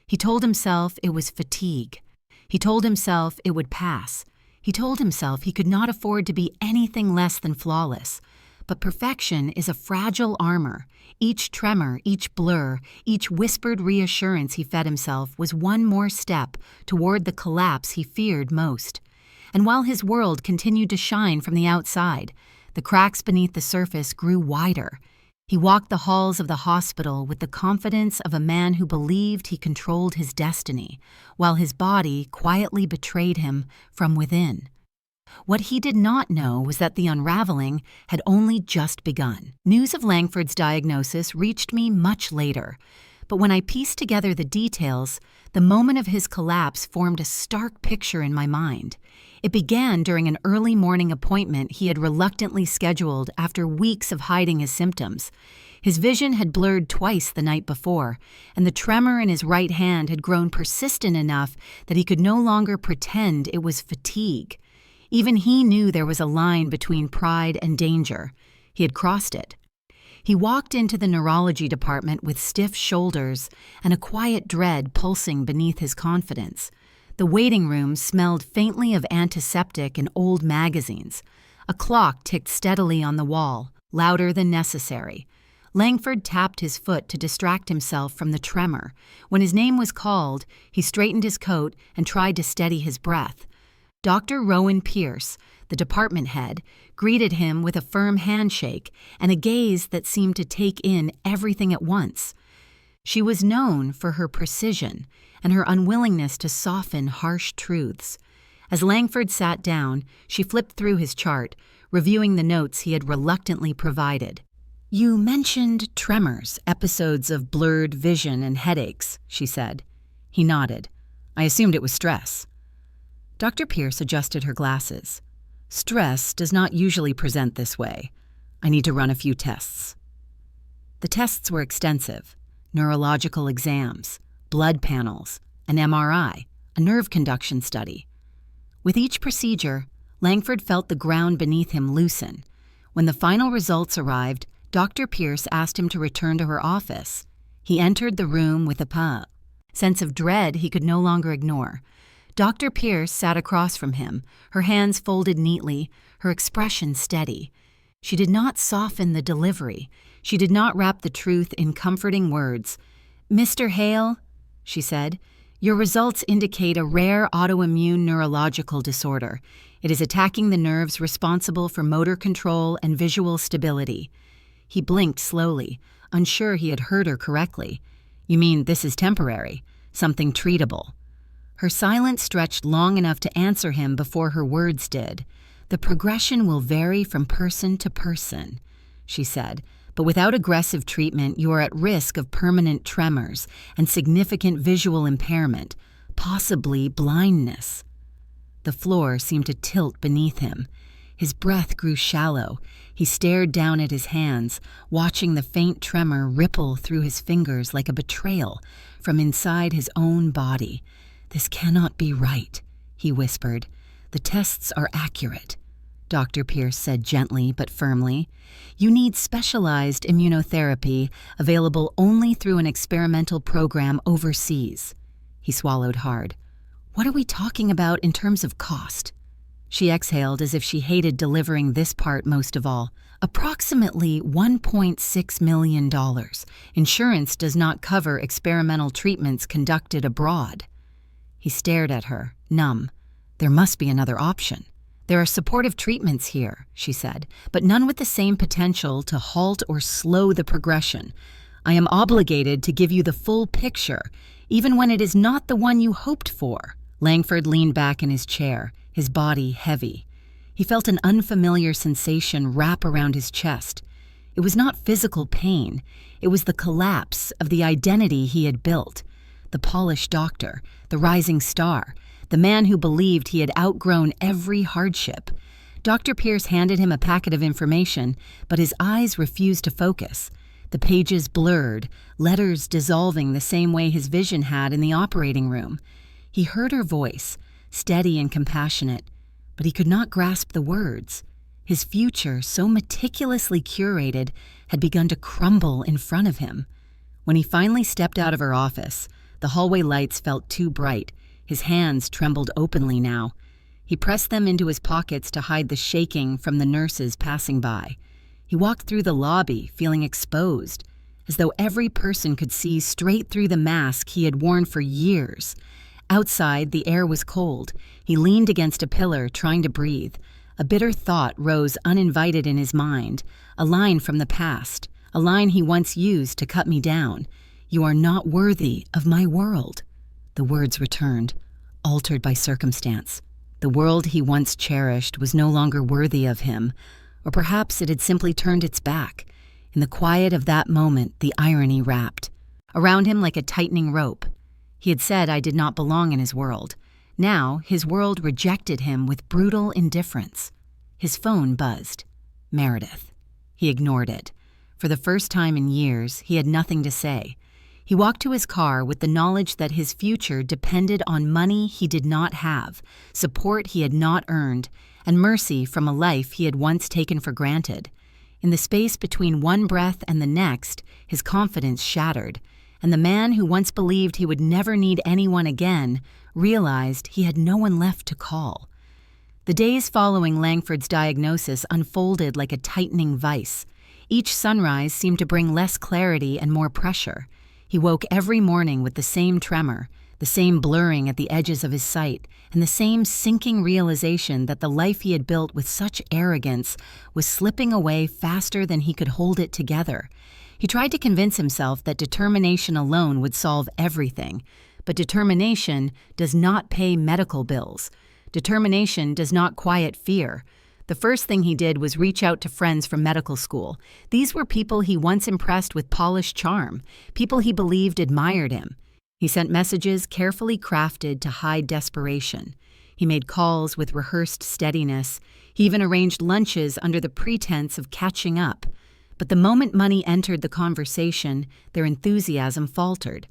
He told himself it was fatigue. He told himself it would pass. He told himself he could not afford to be anything less than flawless. But perfection is a fragile armor. Each tremor, each blur, each whispered reassurance he fed himself was one more step toward the collapse he feared most. And while his world continued to shine from the outside, the cracks beneath the surface grew wider. He walked the halls of the hospital with the confidence of a man who believed he controlled his destiny, while his body quietly betrayed him from within. What he did not know was that the unraveling had only just begun. News of Langford's diagnosis reached me much later, but when I pieced together the details, the moment of his collapse formed a stark picture in my mind. It began during an early morning appointment he had reluctantly scheduled after weeks of hiding his symptoms. His vision had blurred twice the night before, and the tremor in his right hand had grown persistent enough that he could no longer pretend it was fatigue. Even he knew there was a line between pride and danger. He had crossed it. He walked into the neurology department with stiff shoulders and a quiet dread pulsing beneath his confidence. The waiting room smelled faintly of antiseptic and old magazines. A clock ticked steadily on the wall, louder than necessary. Langford tapped his foot to distract himself from the tremor. When his name was called, he straightened his coat and tried to steady his breath. Dr. Rowan Pierce, the department head, greeted him with a firm handshake and a gaze that seemed to take in everything at once. She was known for her precision and her unwillingness to soften harsh truths. As Langford sat down, she flipped through his chart, reviewing the notes he had reluctantly provided. "You mentioned tremors, episodes of blurred vision and headaches," she said. He nodded. "I assumed it was stress." Dr. Pierce adjusted her glasses. "Stress does not usually present this way. I need to run a few tests." The tests were extensive: neurological exams, blood panels, an MRI, a nerve conduction study. With each procedure, Langford felt the ground beneath him loosen. When the final results arrived, Dr. Pierce asked him to return to her office. He entered the room with a sense of dread he could no longer ignore. Dr. Pierce sat across from him, her hands folded neatly, her expression steady. She did not soften the delivery. She did not wrap the truth in comforting words. "Mr. Hale," she said, "your results indicate a rare autoimmune neurological disorder. It is attacking the nerves responsible for motor control and visual stability." He blinked slowly, unsure he had heard her correctly. "You mean this is temporary, something treatable?" Her silence stretched long enough to answer him before her words did. "The progression will vary from person to person," she said, "but without aggressive treatment, you are at risk of permanent tremors and significant visual impairment, possibly blindness." The floor seemed to tilt beneath him. His breath grew shallow. He stared down at his hands, watching the faint tremor ripple through his fingers like a betrayal from inside his own body. "This cannot be right," he whispered. "The tests are accurate," Dr. Pierce said gently but firmly. "You need specialized immunotherapy available only through an experimental program overseas." He swallowed hard. "What are we talking about in terms of cost?" She exhaled as if she hated delivering this part most of all. "Approximately $1.6 million. Insurance does not cover experimental treatments conducted abroad." He stared at her, numb. "There must be another option." "There are supportive treatments here," she said, "but none with the same potential to halt or slow the progression. I am obligated to give you the full picture, even when it is not the one you hoped for." Langford leaned back in his chair, his body heavy. He felt an unfamiliar sensation wrap around his chest. It was not physical pain. It was the collapse of the identity he had built. The polished doctor, the rising star, the man who believed he had outgrown every hardship. Dr. Pierce handed him a packet of information, but his eyes refused to focus. The pages blurred, letters dissolving the same way his vision had in the operating room. He heard her voice, steady and compassionate, but he could not grasp the words. His future, so meticulously curated, had begun to crumble in front of him. When he finally stepped out of her office, the hallway lights felt too bright. His hands trembled openly now. He pressed them into his pockets to hide the shaking from the nurses passing by. He walked through the lobby, feeling exposed, as though every person could see straight through the mask he had worn for years. Outside, the air was cold. He leaned against a pillar, trying to breathe. A bitter thought rose uninvited in his mind, a line from the past, a line he once used to cut me down. "You are not worthy of my world." The words returned, altered by circumstance. The world he once cherished was no longer worthy of him, or perhaps it had simply turned its back. In the quiet of that moment, the irony wrapped around him like a tightening rope. He had said I did not belong in his world. Now, his world rejected him with brutal indifference. His phone buzzed. Meredith. He ignored it. For the first time in years, he had nothing to say. He walked to his car with the knowledge that his future depended on money he did not have, support he had not earned, and mercy from a life he had once taken for granted. In the space between one breath and the next, his confidence shattered, and the man who once believed he would never need anyone again realized he had no one left to call. The days following Langford's diagnosis unfolded like a tightening vice. Each sunrise seemed to bring less clarity and more pressure. He woke every morning with the same tremor, the same blurring at the edges of his sight, and the same sinking realization that the life he had built with such arrogance was slipping away faster than he could hold it together. He tried to convince himself that determination alone would solve everything, but determination does not pay medical bills. Determination does not quiet fear. The first thing he did was reach out to friends from medical school. These were people he once impressed with polished charm, people he believed admired him. He sent messages carefully crafted to hide desperation. He made calls with rehearsed steadiness. He even arranged lunches under the pretense of catching up. But the moment money entered the conversation, their enthusiasm faltered.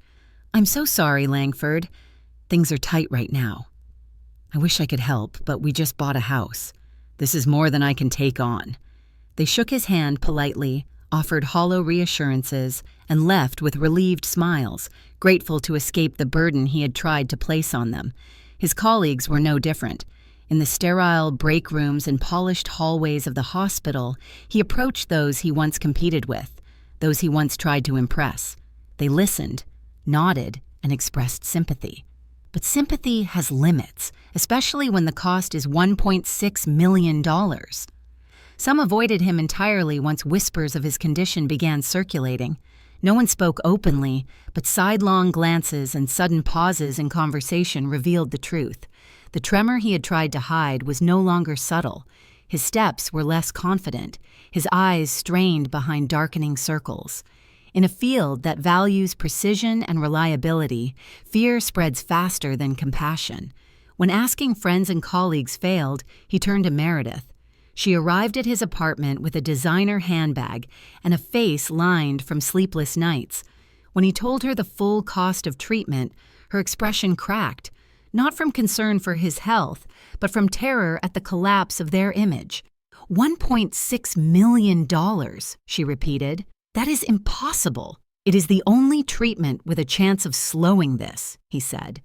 "I'm so sorry, Langford. Things are tight right now. I wish I could help, but we just bought a house. This is more than I can take on." They shook his hand politely, offered hollow reassurances, and left with relieved smiles, grateful to escape the burden he had tried to place on them. His colleagues were no different. In the sterile break rooms and polished hallways of the hospital, he approached those he once competed with, those he once tried to impress. They listened, nodded, and expressed sympathy. But sympathy has limits, especially when the cost is $1.6 million. Some avoided him entirely once whispers of his condition began circulating. No one spoke openly, but sidelong glances and sudden pauses in conversation revealed the truth. The tremor he had tried to hide was no longer subtle. His steps were less confident, his eyes strained behind darkening circles. In a field that values precision and reliability, fear spreads faster than compassion. When asking friends and colleagues failed, he turned to Meredith. She arrived at his apartment with a designer handbag and a face lined from sleepless nights. When he told her the full cost of treatment, her expression cracked, not from concern for his health, but from terror at the collapse of their image. $1.6 million, she repeated. "That is impossible. It is the only treatment with a chance of slowing this," he said.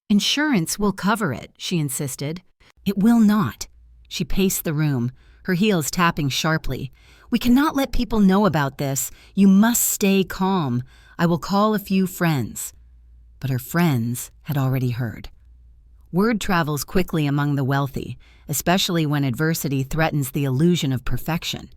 "Insurance will cover it," she insisted. "It will not." She paced the room, her heels tapping sharply. "We cannot let people know about this. You must stay calm. I will call a few friends." But her friends had already heard. Word travels quickly among the wealthy, especially when adversity threatens the illusion of perfection.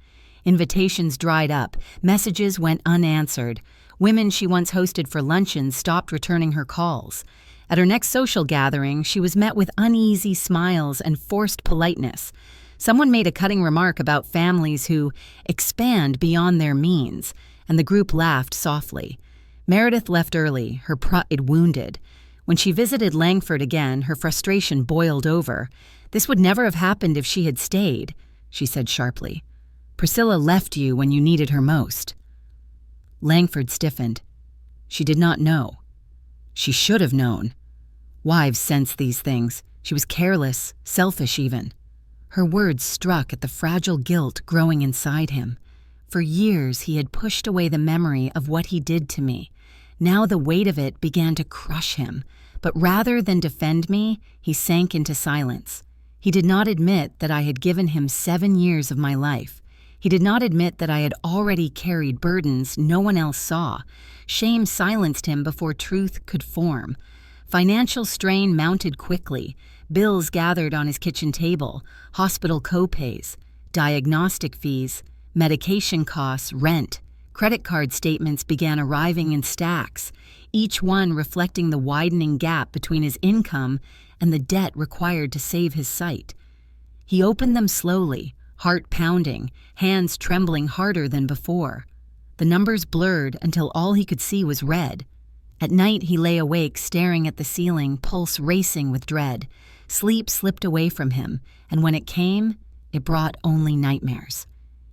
Invitations dried up, messages went unanswered. Women she once hosted for luncheons stopped returning her calls. At her next social gathering, she was met with uneasy smiles and forced politeness. Someone made a cutting remark about families who expand beyond their means, and the group laughed softly. Meredith left early, her pride wounded. When she visited Langford again, her frustration boiled over. "This would never have happened if she had stayed," she said sharply. "Priscilla left you when you needed her most." Langford stiffened. She did not know. She should have known. Wives sense these things. She was careless, selfish even. Her words struck at the fragile guilt growing inside him. For years he had pushed away the memory of what he did to me. Now the weight of it began to crush him. But rather than defend me, he sank into silence. He did not admit that I had given him 7 years of my life. He did not admit that I had already carried burdens no one else saw. Shame silenced him before truth could form. Financial strain mounted quickly. Bills gathered on his kitchen table, hospital co-pays, diagnostic fees, medication costs, rent. Credit card statements began arriving in stacks, each one reflecting the widening gap between his income and the debt required to save his sight. He opened them slowly, heart pounding, hands trembling harder than before. The numbers blurred until all he could see was red. At night he lay awake staring at the ceiling, pulse racing with dread. Sleep slipped away from him, and when it came, it brought only nightmares.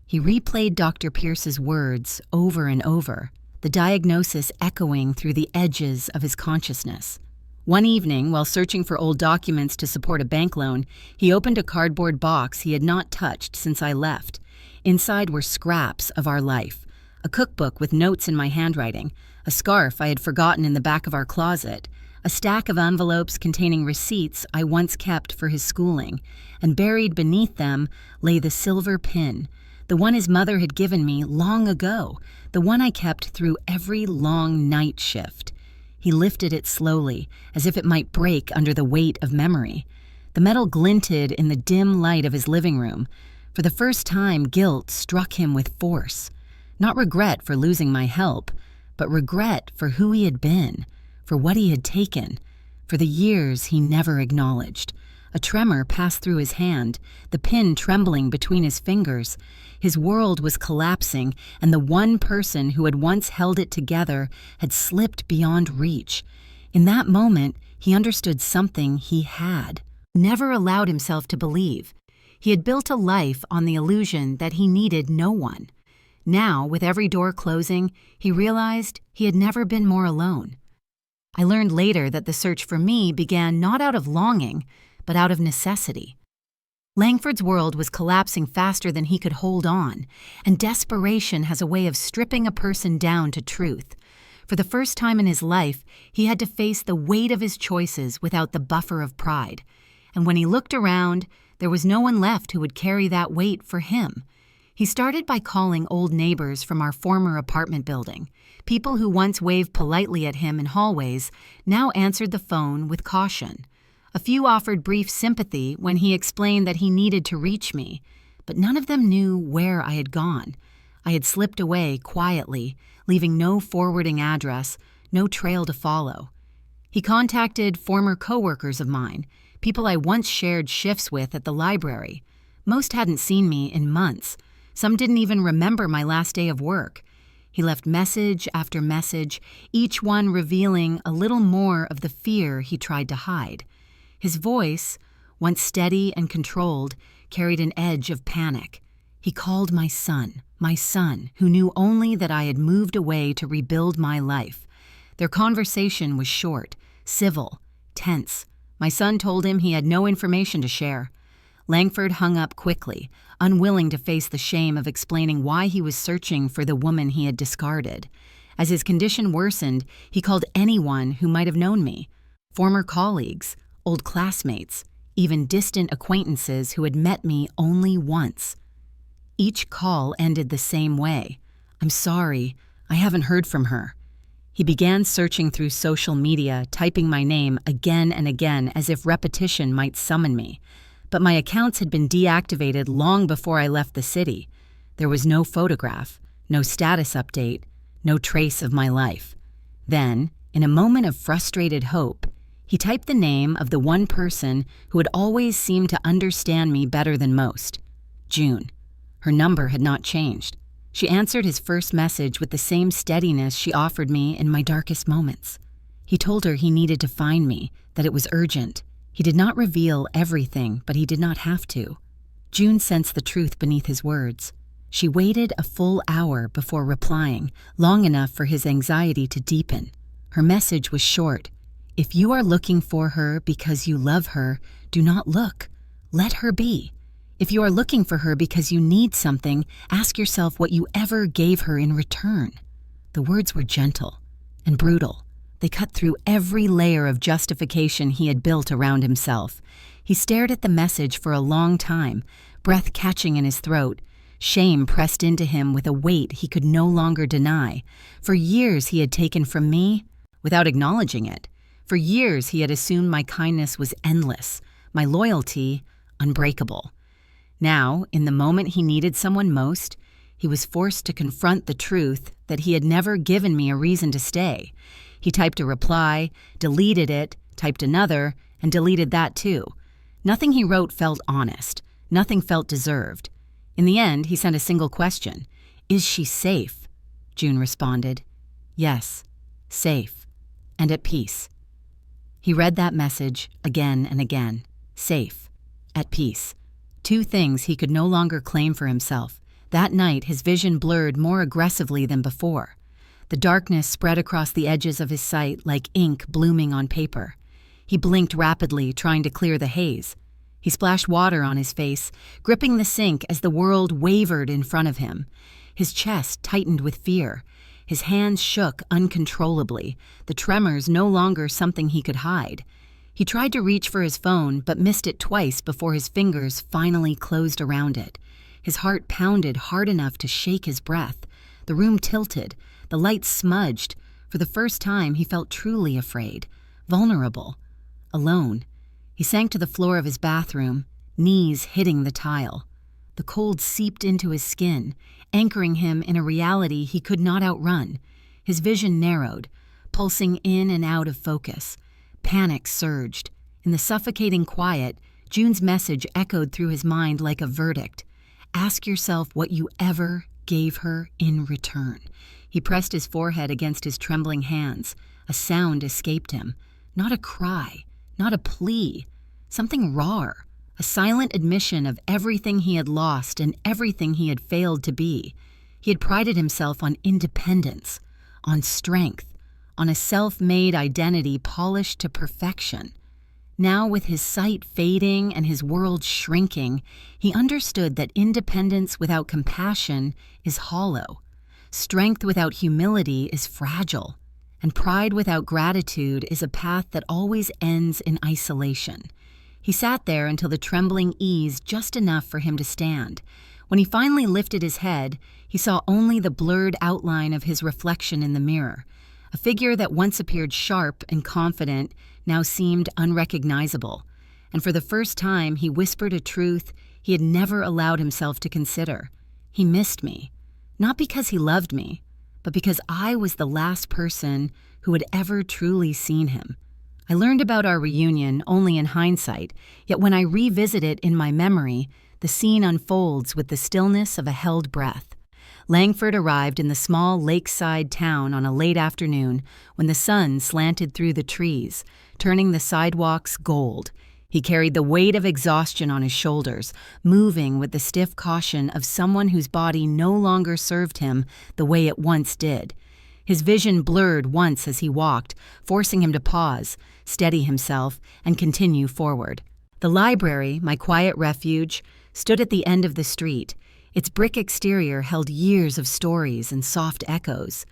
He replayed Dr. Pierce's words over and over, the diagnosis echoing through the edges of his consciousness. One evening, while searching for old documents to support a bank loan, he opened a cardboard box he had not touched since I left. Inside were scraps of our life, a cookbook with notes in my handwriting, a scarf I had forgotten in the back of our closet, a stack of envelopes containing receipts I once kept for his schooling, and buried beneath them lay the silver pin, the one his mother had given me long ago, the one I kept through every long night shift. He lifted it slowly, as if it might break under the weight of memory. The metal glinted in the dim light of his living room. For the first time, guilt struck him with force. Not regret for losing my help, but regret for who he had been, for what he had taken, for the years he never acknowledged. A tremor passed through his hand, the pin trembling between his fingers. His world was collapsing, and the one person who had once held it together had slipped beyond reach. In that moment, he understood something he had never allowed himself to believe. He had built a life on the illusion that he needed no one. Now, with every door closing, he realized he had never been more alone. I learned later that the search for me began not out of longing, but out of necessity. Langford's world was collapsing faster than he could hold on, and desperation has a way of stripping a person down to truth. For the first time in his life, he had to face the weight of his choices without the buffer of pride. And when he looked around, there was no one left who would carry that weight for him. He started by calling old neighbors from our former apartment building. People who once waved politely at him in hallways now answered the phone with caution. A few offered brief sympathy when he explained that he needed to reach me, but none of them knew where I had gone. I had slipped away quietly, leaving no forwarding address, no trail to follow. He contacted former coworkers of mine, people I once shared shifts with at the library. Most hadn't seen me in months. Some didn't even remember my last day of work. He left message after message, each one revealing a little more of the fear he tried to hide. His voice, once steady and controlled, carried an edge of panic. He called my son, who knew only that I had moved away to rebuild my life. Their conversation was short, civil, tense. My son told him he had no information to share. Langford hung up quickly, unwilling to face the shame of explaining why he was searching for the woman he had discarded. As his condition worsened, he called anyone who might have known me, former colleagues, old classmates, even distant acquaintances who had met me only once. Each call ended the same way. "I'm sorry, I haven't heard from her." He began searching through social media, typing my name again and again as if repetition might summon me. But my accounts had been deactivated long before I left the city. There was no photograph, no status update, no trace of my life. Then, in a moment of frustrated hope, he typed the name of the one person who had always seemed to understand me better than most, June. Her number had not changed. She answered his first message with the same steadiness she offered me in my darkest moments. He told her he needed to find me, that it was urgent. He did not reveal everything, but he did not have to. June sensed the truth beneath his words. She waited a full hour before replying, long enough for his anxiety to deepen. Her message was short. "If you are looking for her because you love her, do not look. Let her be. If you are looking for her because you need something, ask yourself what you ever gave her in return." The words were gentle and brutal. They cut through every layer of justification he had built around himself. He stared at the message for a long time, breath catching in his throat. Shame pressed into him with a weight he could no longer deny. For years he had taken from me without acknowledging it. For years he had assumed my kindness was endless, my loyalty unbreakable. Now, in the moment he needed someone most, He was forced to confront the truth that he had never given me a reason to stay. He typed a reply, deleted it, typed another, and deleted that too. Nothing he wrote felt honest. Nothing felt deserved. In the end, he sent a single question. "Is she safe?" June responded, "Yes, safe, and at peace." He read that message again and again. Safe, at peace. Two things he could no longer claim for himself. That night, his vision blurred more aggressively than before. The darkness spread across the edges of his sight like ink blooming on paper. He blinked rapidly, trying to clear the haze. He splashed water on his face, gripping the sink as the world wavered in front of him. His chest tightened with fear. His hands shook uncontrollably, the tremors no longer something he could hide. He tried to reach for his phone, but missed it twice before his fingers finally closed around it. His heart pounded hard enough to shake his breath. The room tilted. The lights smudged. For the first time, he felt truly afraid, vulnerable, alone. He sank to the floor of his bathroom, knees hitting the tile. The cold seeped into his skin, anchoring him in a reality he could not outrun. His vision narrowed, pulsing in and out of focus. Panic surged. In the suffocating quiet, June's message echoed through his mind like a verdict. Ask yourself what you ever gave her in return. He pressed his forehead against his trembling hands. A sound escaped him. Not a cry, not a plea. Something raw. A silent admission of everything he had lost and everything he had failed to be. He had prided himself on independence, on strength, on a self-made identity polished to perfection. Now, with his sight fading and his world shrinking, he understood that independence without compassion is hollow. Strength without humility is fragile. And pride without gratitude is a path that always ends in isolation. He sat there until the trembling eased just enough for him to stand. When he finally lifted his head, he saw only the blurred outline of his reflection in the mirror. A figure that once appeared sharp and confident now seemed unrecognizable. And for the first time, he whispered a truth he had never allowed himself to consider. He missed me. Not because he loved me, but because I was the last person who had ever truly seen him. I learned about our reunion only in hindsight, yet when I revisit it in my memory, the scene unfolds with the stillness of a held breath. Langford arrived in the small lakeside town on a late afternoon when the sun slanted through the trees, turning the sidewalks gold. He carried the weight of exhaustion on his shoulders, moving with the stiff caution of someone whose body no longer served him the way it once did. His vision blurred once as he walked, forcing him to pause, steady himself, and continue forward. The library, my quiet refuge, stood at the end of the street. Its brick exterior held years of stories and soft echoes.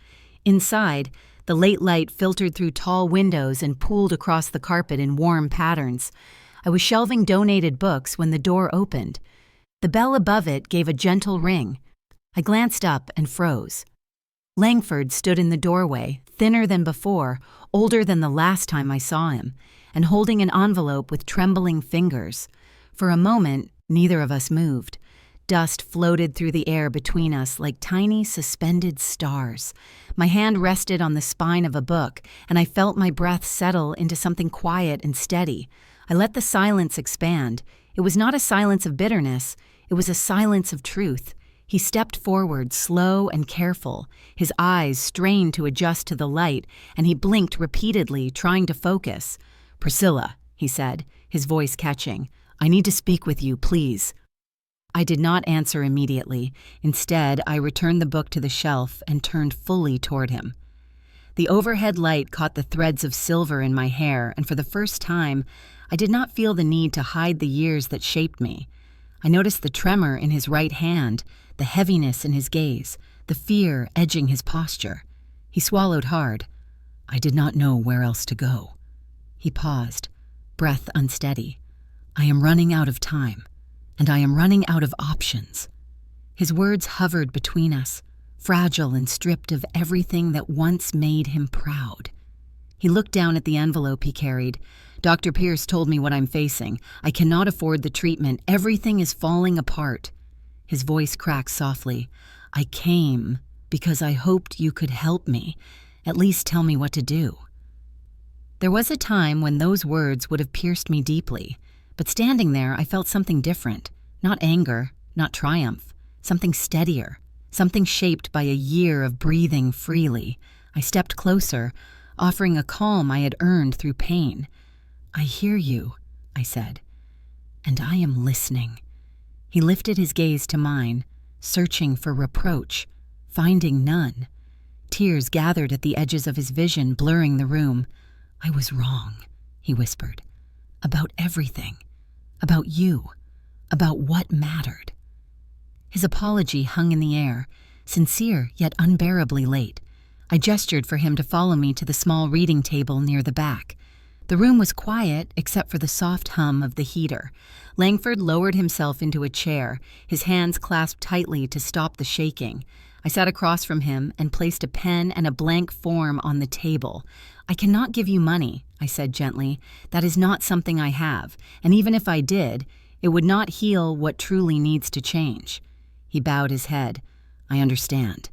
Inside, the late light filtered through tall windows and pooled across the carpet in warm patterns. I was shelving donated books when the door opened. The bell above it gave a gentle ring. I glanced up and froze. Langford stood in the doorway, thinner than before, older than the last time I saw him, and holding an envelope with trembling fingers. For a moment, neither of us moved. Dust floated through the air between us like tiny suspended stars. My hand rested on the spine of a book, and I felt my breath settle into something quiet and steady. I let the silence expand. It was not a silence of bitterness. It was a silence of truth. He stepped forward, slow and careful. His eyes strained to adjust to the light, and he blinked repeatedly, trying to focus. "Priscilla," he said, his voice catching. "I need to speak with you, please." I did not answer immediately. Instead, I returned the book to the shelf and turned fully toward him. The overhead light caught the threads of silver in my hair, and for the first time, I did not feel the need to hide the years that shaped me. I noticed the tremor in his right hand, the heaviness in his gaze, the fear edging his posture. He swallowed hard. I did not know where else to go. He paused, breath unsteady. I am running out of time. And I am running out of options. His words hovered between us, fragile and stripped of everything that once made him proud. He looked down at the envelope he carried. "Dr. Pierce told me what I'm facing. I cannot afford the treatment. Everything is falling apart." His voice cracked softly. I came because I hoped you could help me, at least tell me what to do." There was a time when those words would have pierced me deeply, but standing there I felt something different. Not anger, not triumph, something steadier, something shaped by a year of breathing freely. I stepped closer, offering a calm I had earned through pain. "I hear you," I said, "and I am listening." He lifted his gaze to mine, searching for reproach, finding none. Tears gathered at the edges of his vision, blurring the room. "I was wrong," he whispered. "About everything. About you. About what mattered." His apology hung in the air, sincere yet unbearably late. I gestured for him to follow me to the small reading table near the back. The room was quiet except for the soft hum of the heater. Langford lowered himself into a chair, his hands clasped tightly to stop the shaking. I sat across from him and placed a pen and a blank form on the table. "I cannot give you money," I said gently. "That is not something I have, and even if I did, it would not heal what truly needs to change." He bowed his head. "I understand."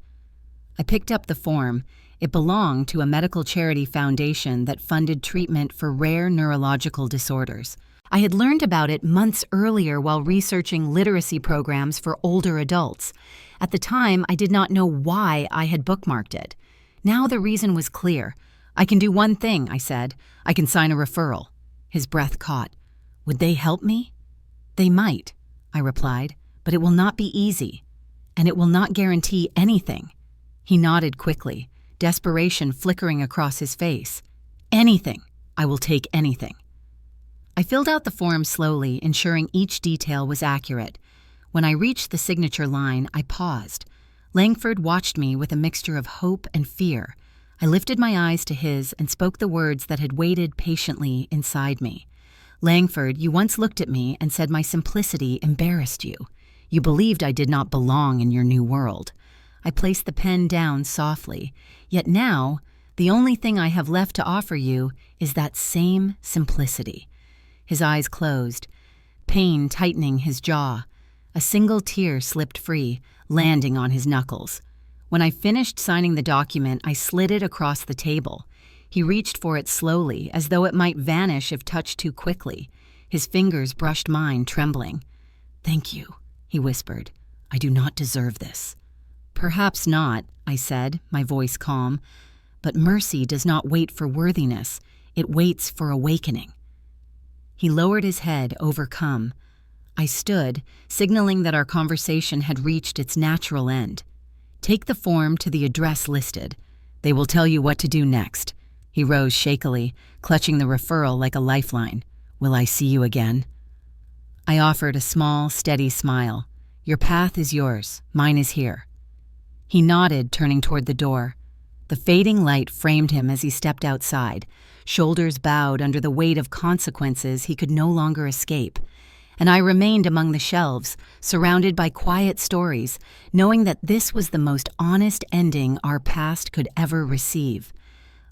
I picked up the form. It belonged to a medical charity foundation that funded treatment for rare neurological disorders. I had learned about it months earlier while researching literacy programs for older adults. At the time, I did not know why I had bookmarked it. Now the reason was clear. "I can do one thing," I said. "I can sign a referral." His breath caught. "Would they help me?" "They might," I replied, "but it will not be easy, and it will not guarantee anything." He nodded quickly, desperation flickering across his face. "Anything. I will take anything." I filled out the form slowly, ensuring each detail was accurate. When I reached the signature line, I paused. Langford watched me with a mixture of hope and fear. I lifted my eyes to his and spoke the words that had waited patiently inside me. "Langford, you once looked at me and said my simplicity embarrassed you. You believed I did not belong in your new world." I placed the pen down softly. "Yet now, the only thing I have left to offer you is that same simplicity." His eyes closed, pain tightening his jaw. A single tear slipped free, landing on his knuckles. When I finished signing the document, I slid it across the table. He reached for it slowly, as though it might vanish if touched too quickly. His fingers brushed mine, trembling. "Thank you," he whispered. "I do not deserve this." "Perhaps not," I said, my voice calm. "But mercy does not wait for worthiness. It waits for awakening." He lowered his head, overcome. I stood, signaling that our conversation had reached its natural end. "Take the form to the address listed. They will tell you what to do next." He rose shakily, clutching the referral like a lifeline. "Will I see you again?" I offered a small, steady smile. "Your path is yours. Mine is here." He nodded, turning toward the door. The fading light framed him as he stepped outside, shoulders bowed under the weight of consequences he could no longer escape. And I remained among the shelves, surrounded by quiet stories, knowing that this was the most honest ending our past could ever receive.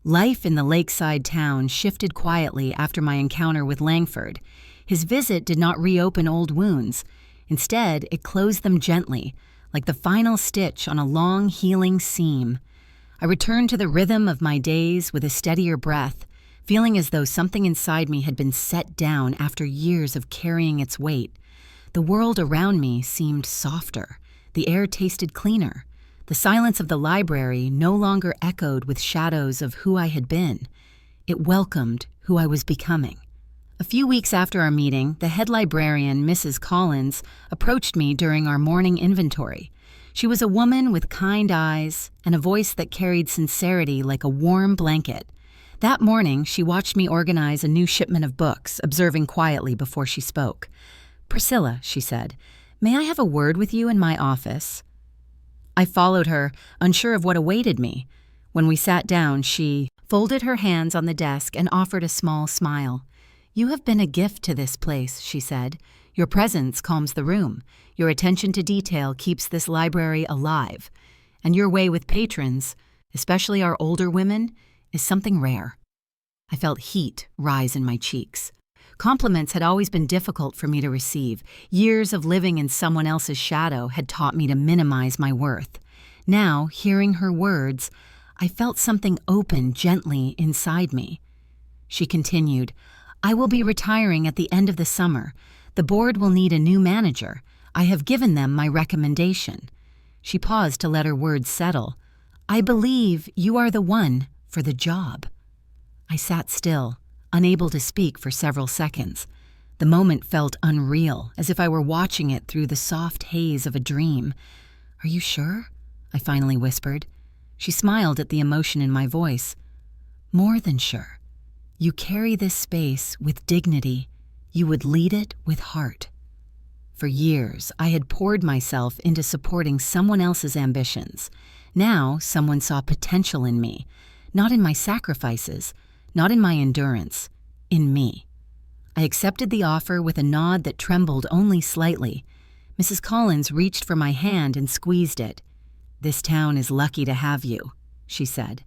Life in the lakeside town shifted quietly after my encounter with Langford. His visit did not reopen old wounds. Instead, it closed them gently, like the final stitch on a long, healing seam. I returned to the rhythm of my days with a steadier breath, feeling as though something inside me had been set down after years of carrying its weight. The world around me seemed softer. The air tasted cleaner. The silence of the library no longer echoed with shadows of who I had been. It welcomed who I was becoming. A few weeks after our meeting, the head librarian, Mrs. Collins, approached me during our morning inventory. She was a woman with kind eyes and a voice that carried sincerity like a warm blanket. That morning, she watched me organize a new shipment of books, observing quietly before she spoke. "Priscilla," she said, "may I have a word with you in my office?" I followed her, unsure of what awaited me. When we sat down, she folded her hands on the desk and offered a small smile. "You have been a gift to this place," she said. "Your presence calms the room. Your attention to detail keeps this library alive. And your way with patrons, especially our older women, is something rare." I felt heat rise in my cheeks. Compliments had always been difficult for me to receive. Years of living in someone else's shadow had taught me to minimize my worth. Now, hearing her words, I felt something open gently inside me. She continued, "I will be retiring at the end of the summer. The board will need a new manager. I have given them my recommendation." She paused to let her words settle. "I believe you are the one for the job." I sat still, unable to speak for several seconds. The moment felt unreal, as if I were watching it through the soft haze of a dream. "Are you sure?" I finally whispered. She smiled at the emotion in my voice. "More than sure. You carry this space with dignity. You would lead it with heart." For years, I had poured myself into supporting someone else's ambitions. Now, someone saw potential in me, not in my sacrifices, not in my endurance, in me. I accepted the offer with a nod that trembled only slightly. Mrs. Collins reached for my hand and squeezed it. "This town is lucky to have you," she said.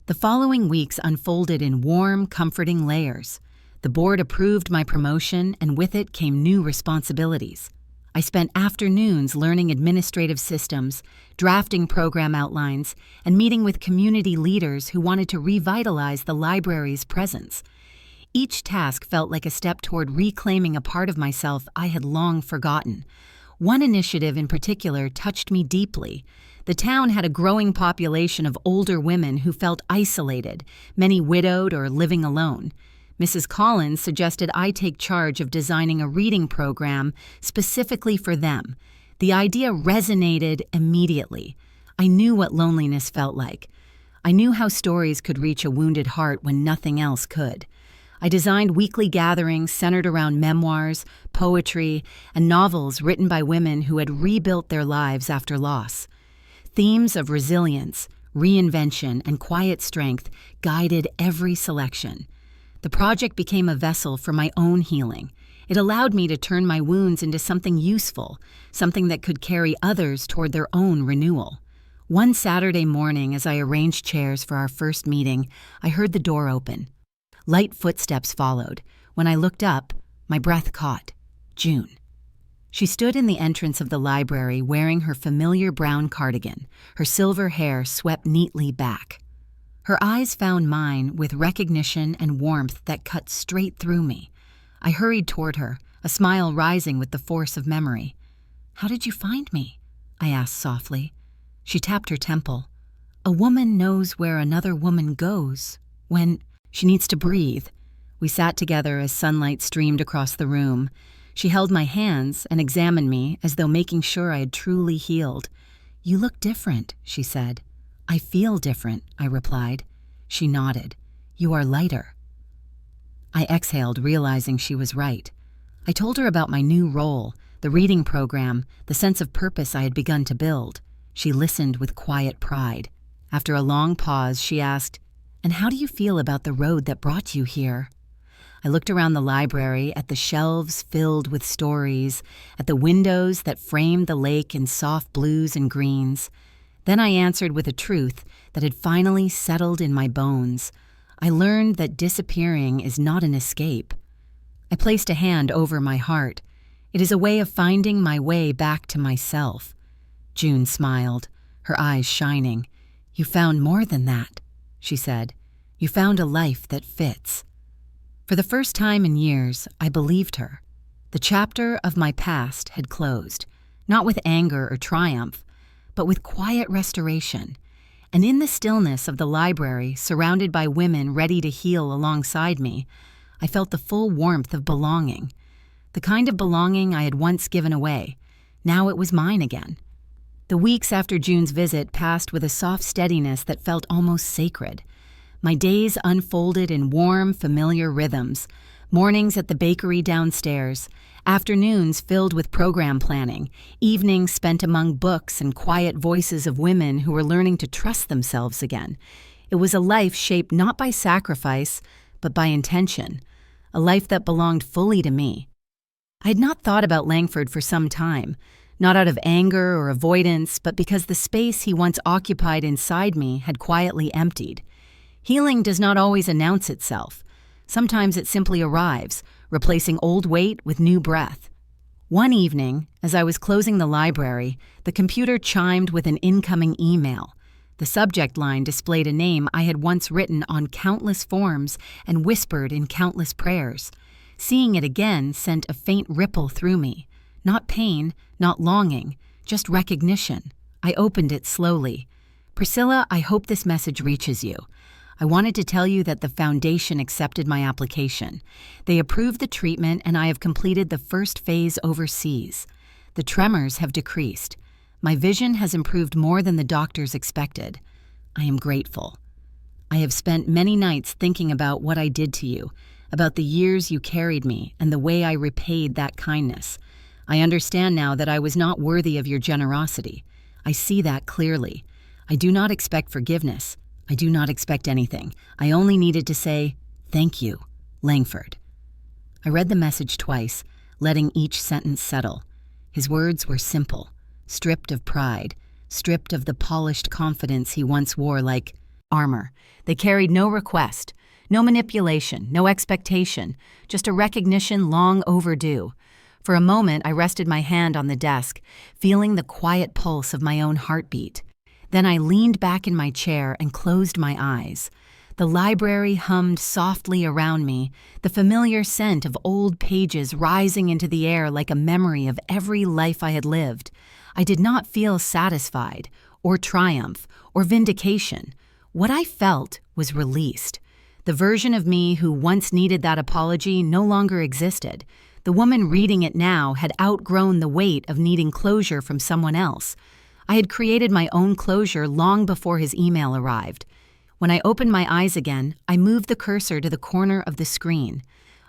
The following weeks unfolded in warm, comforting layers. The board approved my promotion, and with it came new responsibilities. I spent afternoons learning administrative systems, drafting program outlines, and meeting with community leaders who wanted to revitalize the library's presence. Each task felt like a step toward reclaiming a part of myself I had long forgotten. One initiative in particular touched me deeply. The town had a growing population of older women who felt isolated, many widowed or living alone. Mrs. Collins suggested I take charge of designing a reading program specifically for them. The idea resonated immediately. I knew what loneliness felt like. I knew how stories could reach a wounded heart when nothing else could. I designed weekly gatherings centered around memoirs, poetry, and novels written by women who had rebuilt their lives after loss. Themes of resilience, reinvention, and quiet strength guided every selection. The project became a vessel for my own healing. It allowed me to turn my wounds into something useful, something that could carry others toward their own renewal. One Saturday morning, as I arranged chairs for our first meeting, I heard the door open. Light footsteps followed. When I looked up, my breath caught. June. She stood in the entrance of the library wearing her familiar brown cardigan, her silver hair swept neatly back. Her eyes found mine with recognition and warmth that cut straight through me. I hurried toward her, a smile rising with the force of memory. "How did you find me?" I asked softly. She tapped her temple. "A woman knows where another woman goes when she needs to breathe." We sat together as sunlight streamed across the room. She held my hands and examined me as though making sure I had truly healed. "You look different," she said. "I feel different," I replied. She nodded. "You are lighter." I exhaled, realizing she was right. I told her about my new role, the reading program, the sense of purpose I had begun to build. She listened with quiet pride. After a long pause, she asked, "And how do you feel about the road that brought you here?" I looked around the library at the shelves filled with stories, at the windows that framed the lake in soft blues and greens. Then I answered with a truth that had finally settled in my bones. I learned that disappearing is not an escape. I placed a hand over my heart. It is a way of finding my way back to myself. June smiled, her eyes shining. "You found more than that," she said. "You found a life that fits." For the first time in years, I believed her. The chapter of my past had closed, not with anger or triumph, but with quiet restoration. And in the stillness of the library, surrounded by women ready to heal alongside me, I felt the full warmth of belonging. The kind of belonging I had once given away. Now it was mine again. The weeks after June's visit passed with a soft steadiness that felt almost sacred. My days unfolded in warm, familiar rhythms. Mornings at the bakery downstairs, afternoons filled with program planning, evenings spent among books and quiet voices of women who were learning to trust themselves again. It was a life shaped not by sacrifice, but by intention, a life that belonged fully to me. I had not thought about Langford for some time, not out of anger or avoidance, but because the space he once occupied inside me had quietly emptied. Healing does not always announce itself. Sometimes it simply arrives, replacing old weight with new breath. One evening, as I was closing the library, the computer chimed with an incoming email. The subject line displayed a name I had once written on countless forms and whispered in countless prayers. Seeing it again sent a faint ripple through me. Not pain, not longing, just recognition. I opened it slowly. "Priscilla, I hope this message reaches you. I wanted to tell you that the Foundation accepted my application. They approved the treatment and I have completed the first phase overseas. The tremors have decreased. My vision has improved more than the doctors expected. I am grateful. I have spent many nights thinking about what I did to you, about the years you carried me and the way I repaid that kindness. I understand now that I was not worthy of your generosity. I see that clearly. I do not expect forgiveness. I do not expect anything. I only needed to say, thank you, Langford." I read the message twice, letting each sentence settle. His words were simple, stripped of pride, stripped of the polished confidence he once wore like armor. They carried no request, no manipulation, no expectation, just a recognition long overdue. For a moment, I rested my hand on the desk, feeling the quiet pulse of my own heartbeat. Then I leaned back in my chair and closed my eyes. The library hummed softly around me, the familiar scent of old pages rising into the air like a memory of every life I had lived. I did not feel satisfied, or triumph, or vindication. What I felt was released. The version of me who once needed that apology no longer existed. The woman reading it now had outgrown the weight of needing closure from someone else. I had created my own closure long before his email arrived. When I opened my eyes again, I moved the cursor to the corner of the screen.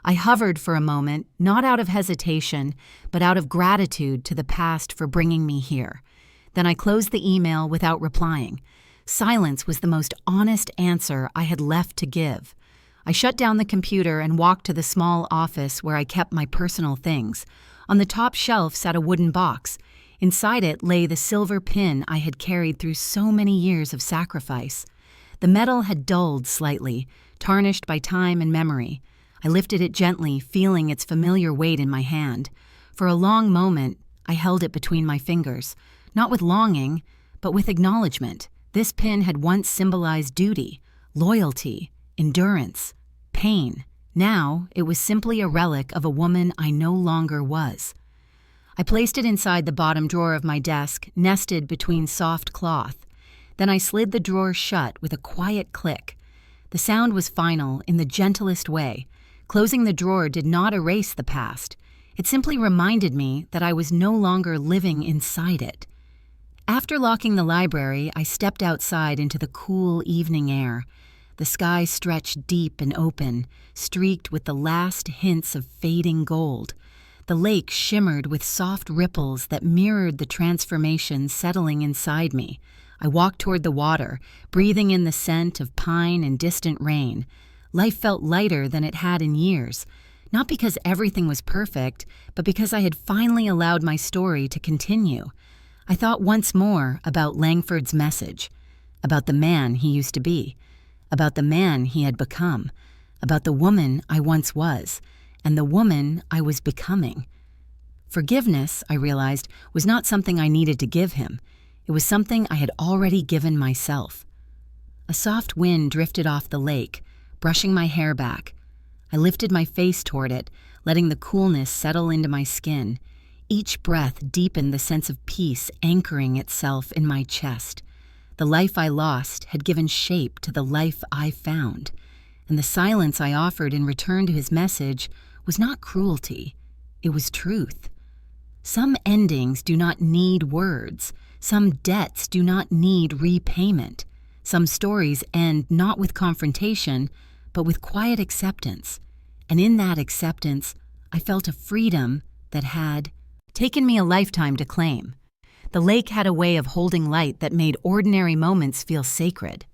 I hovered for a moment, not out of hesitation, but out of gratitude to the past for bringing me here. Then I closed the email without replying. Silence was the most honest answer I had left to give. I shut down the computer and walked to the small office where I kept my personal things. On the top shelf sat a wooden box. Inside it lay the silver pin I had carried through so many years of sacrifice. The metal had dulled slightly, tarnished by time and memory. I lifted it gently, feeling its familiar weight in my hand. For a long moment, I held it between my fingers, not with longing, but with acknowledgement. This pin had once symbolized duty, loyalty, endurance, pain. Now, it was simply a relic of a woman I no longer was. I placed it inside the bottom drawer of my desk, nested between soft cloth. Then I slid the drawer shut with a quiet click. The sound was final, in the gentlest way. Closing the drawer did not erase the past. It simply reminded me that I was no longer living inside it. After locking the library, I stepped outside into the cool evening air. The sky stretched deep and open, streaked with the last hints of fading gold. The lake shimmered with soft ripples that mirrored the transformation settling inside me. I walked toward the water, breathing in the scent of pine and distant rain. Life felt lighter than it had in years, not because everything was perfect, but because I had finally allowed my story to continue. I thought once more about Langford's message, about the man he used to be, about the man he had become, about the woman I once was, and the woman I was becoming. Forgiveness, I realized, was not something I needed to give him. It was something I had already given myself. A soft wind drifted off the lake, brushing my hair back. I lifted my face toward it, letting the coolness settle into my skin. Each breath deepened the sense of peace anchoring itself in my chest. The life I lost had given shape to the life I found, and the silence I offered in return to his message was not cruelty, it was truth. Some endings do not need words. Some debts do not need repayment. Some stories end not with confrontation, but with quiet acceptance. And in that acceptance, I felt a freedom that had taken me a lifetime to claim. The lake had a way of holding light that made ordinary moments feel sacred.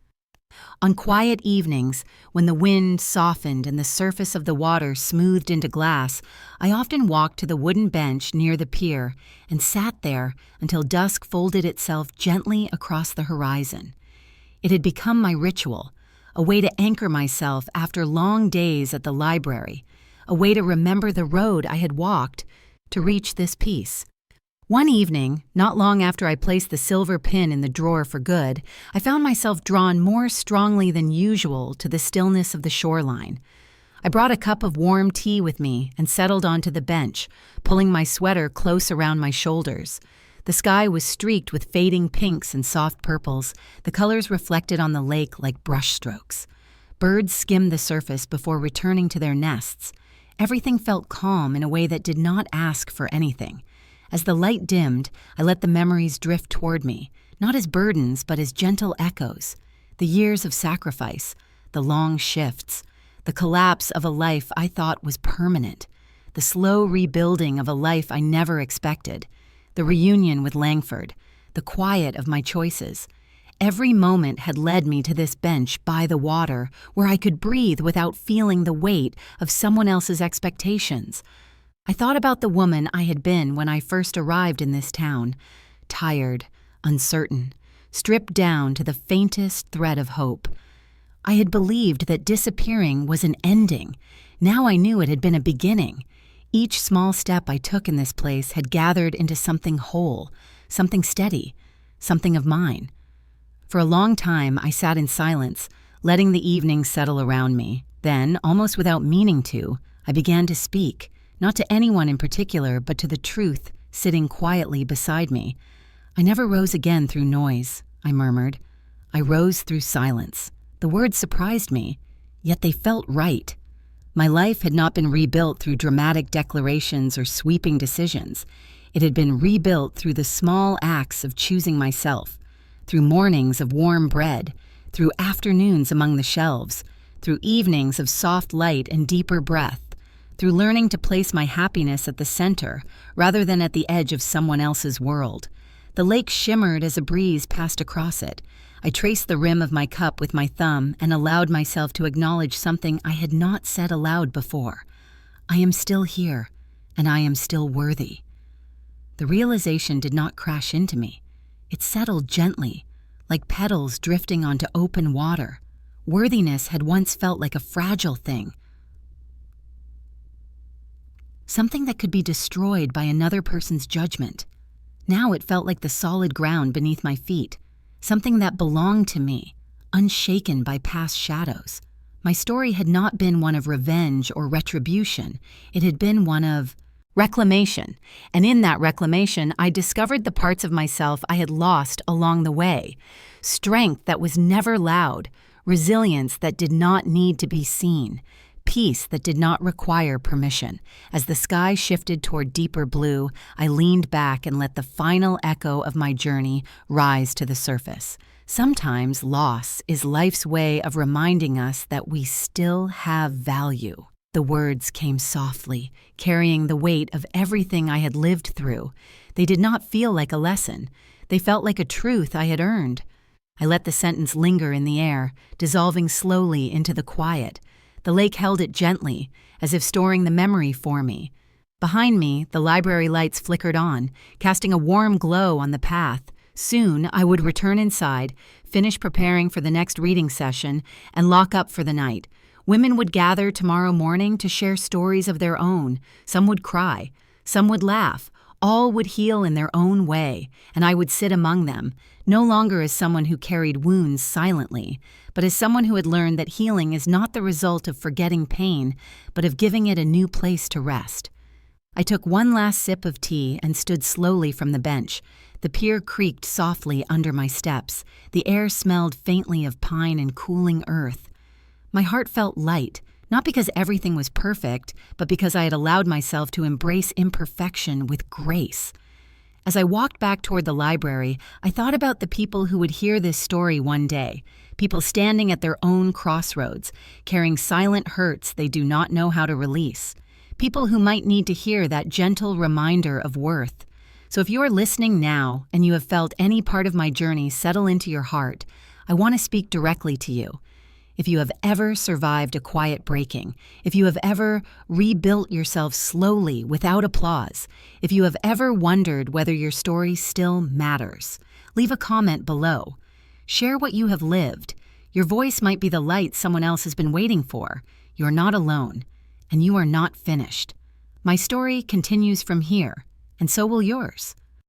On quiet evenings, when the wind softened and the surface of the water smoothed into glass, I often walked to the wooden bench near the pier and sat there until dusk folded itself gently across the horizon. It had become my ritual, a way to anchor myself after long days at the library, a way to remember the road I had walked, to reach this peace. One evening, not long after I placed the silver pin in the drawer for good, I found myself drawn more strongly than usual to the stillness of the shoreline. I brought a cup of warm tea with me and settled onto the bench, pulling my sweater close around my shoulders. The sky was streaked with fading pinks and soft purples, the colors reflected on the lake like brushstrokes. Birds skimmed the surface before returning to their nests. Everything felt calm in a way that did not ask for anything. As the light dimmed, I let the memories drift toward me, not as burdens but as gentle echoes. The years of sacrifice, the long shifts, the collapse of a life I thought was permanent, the slow rebuilding of a life I never expected, the reunion with Langford, the quiet of my choices. Every moment had led me to this bench by the water where I could breathe without feeling the weight of someone else's expectations. I thought about the woman I had been when I first arrived in this town, tired, uncertain, stripped down to the faintest thread of hope. I had believed that disappearing was an ending. Now I knew it had been a beginning. Each small step I took in this place had gathered into something whole, something steady, something of mine. For a long time, I sat in silence, letting the evening settle around me. Then, almost without meaning to, I began to speak, not to anyone in particular, but to the truth sitting quietly beside me. "I never rose again through noise," I murmured. "I rose through silence." The words surprised me, yet they felt right. My life had not been rebuilt through dramatic declarations or sweeping decisions. It had been rebuilt through the small acts of choosing myself, through mornings of warm bread, through afternoons among the shelves, through evenings of soft light and deeper breath, through learning to place my happiness at the center rather than at the edge of someone else's world. The lake shimmered as a breeze passed across it. I traced the rim of my cup with my thumb and allowed myself to acknowledge something I had not said aloud before. I am still here, and I am still worthy. The realization did not crash into me. It settled gently, like petals drifting onto open water. Worthiness had once felt like a fragile thing, something that could be destroyed by another person's judgment. Now it felt like the solid ground beneath my feet, something that belonged to me, unshaken by past shadows. My story had not been one of revenge or retribution. It had been one of reclamation, and in that reclamation, I discovered the parts of myself I had lost along the way. Strength that was never loud, resilience that did not need to be seen, peace that did not require permission. As the sky shifted toward deeper blue, I leaned back and let the final echo of my journey rise to the surface. Sometimes loss is life's way of reminding us that we still have value. The words came softly, carrying the weight of everything I had lived through. They did not feel like a lesson. They felt like a truth I had earned. I let the sentence linger in the air, dissolving slowly into the quiet. The lake held it gently, as if storing the memory for me. Behind me, the library lights flickered on, casting a warm glow on the path. Soon, I would return inside, finish preparing for the next reading session, and lock up for the night. Women would gather tomorrow morning to share stories of their own. Some would cry, some would laugh. All would heal in their own way, and I would sit among them, no longer as someone who carried wounds silently, but as someone who had learned that healing is not the result of forgetting pain, but of giving it a new place to rest. I took one last sip of tea and stood slowly from the bench. The pier creaked softly under my steps. The air smelled faintly of pine and cooling earth. My heart felt light, not because everything was perfect, but because I had allowed myself to embrace imperfection with grace. As I walked back toward the library, I thought about the people who would hear this story one day, people standing at their own crossroads, carrying silent hurts they do not know how to release, people who might need to hear that gentle reminder of worth. So if you are listening now and you have felt any part of my journey settle into your heart, I want to speak directly to you. If you have ever survived a quiet breaking, if you have ever rebuilt yourself slowly without applause, if you have ever wondered whether your story still matters, leave a comment below. Share what you have lived. Your voice might be the light someone else has been waiting for. You're not alone, and you are not finished. My story continues from here, and so will yours.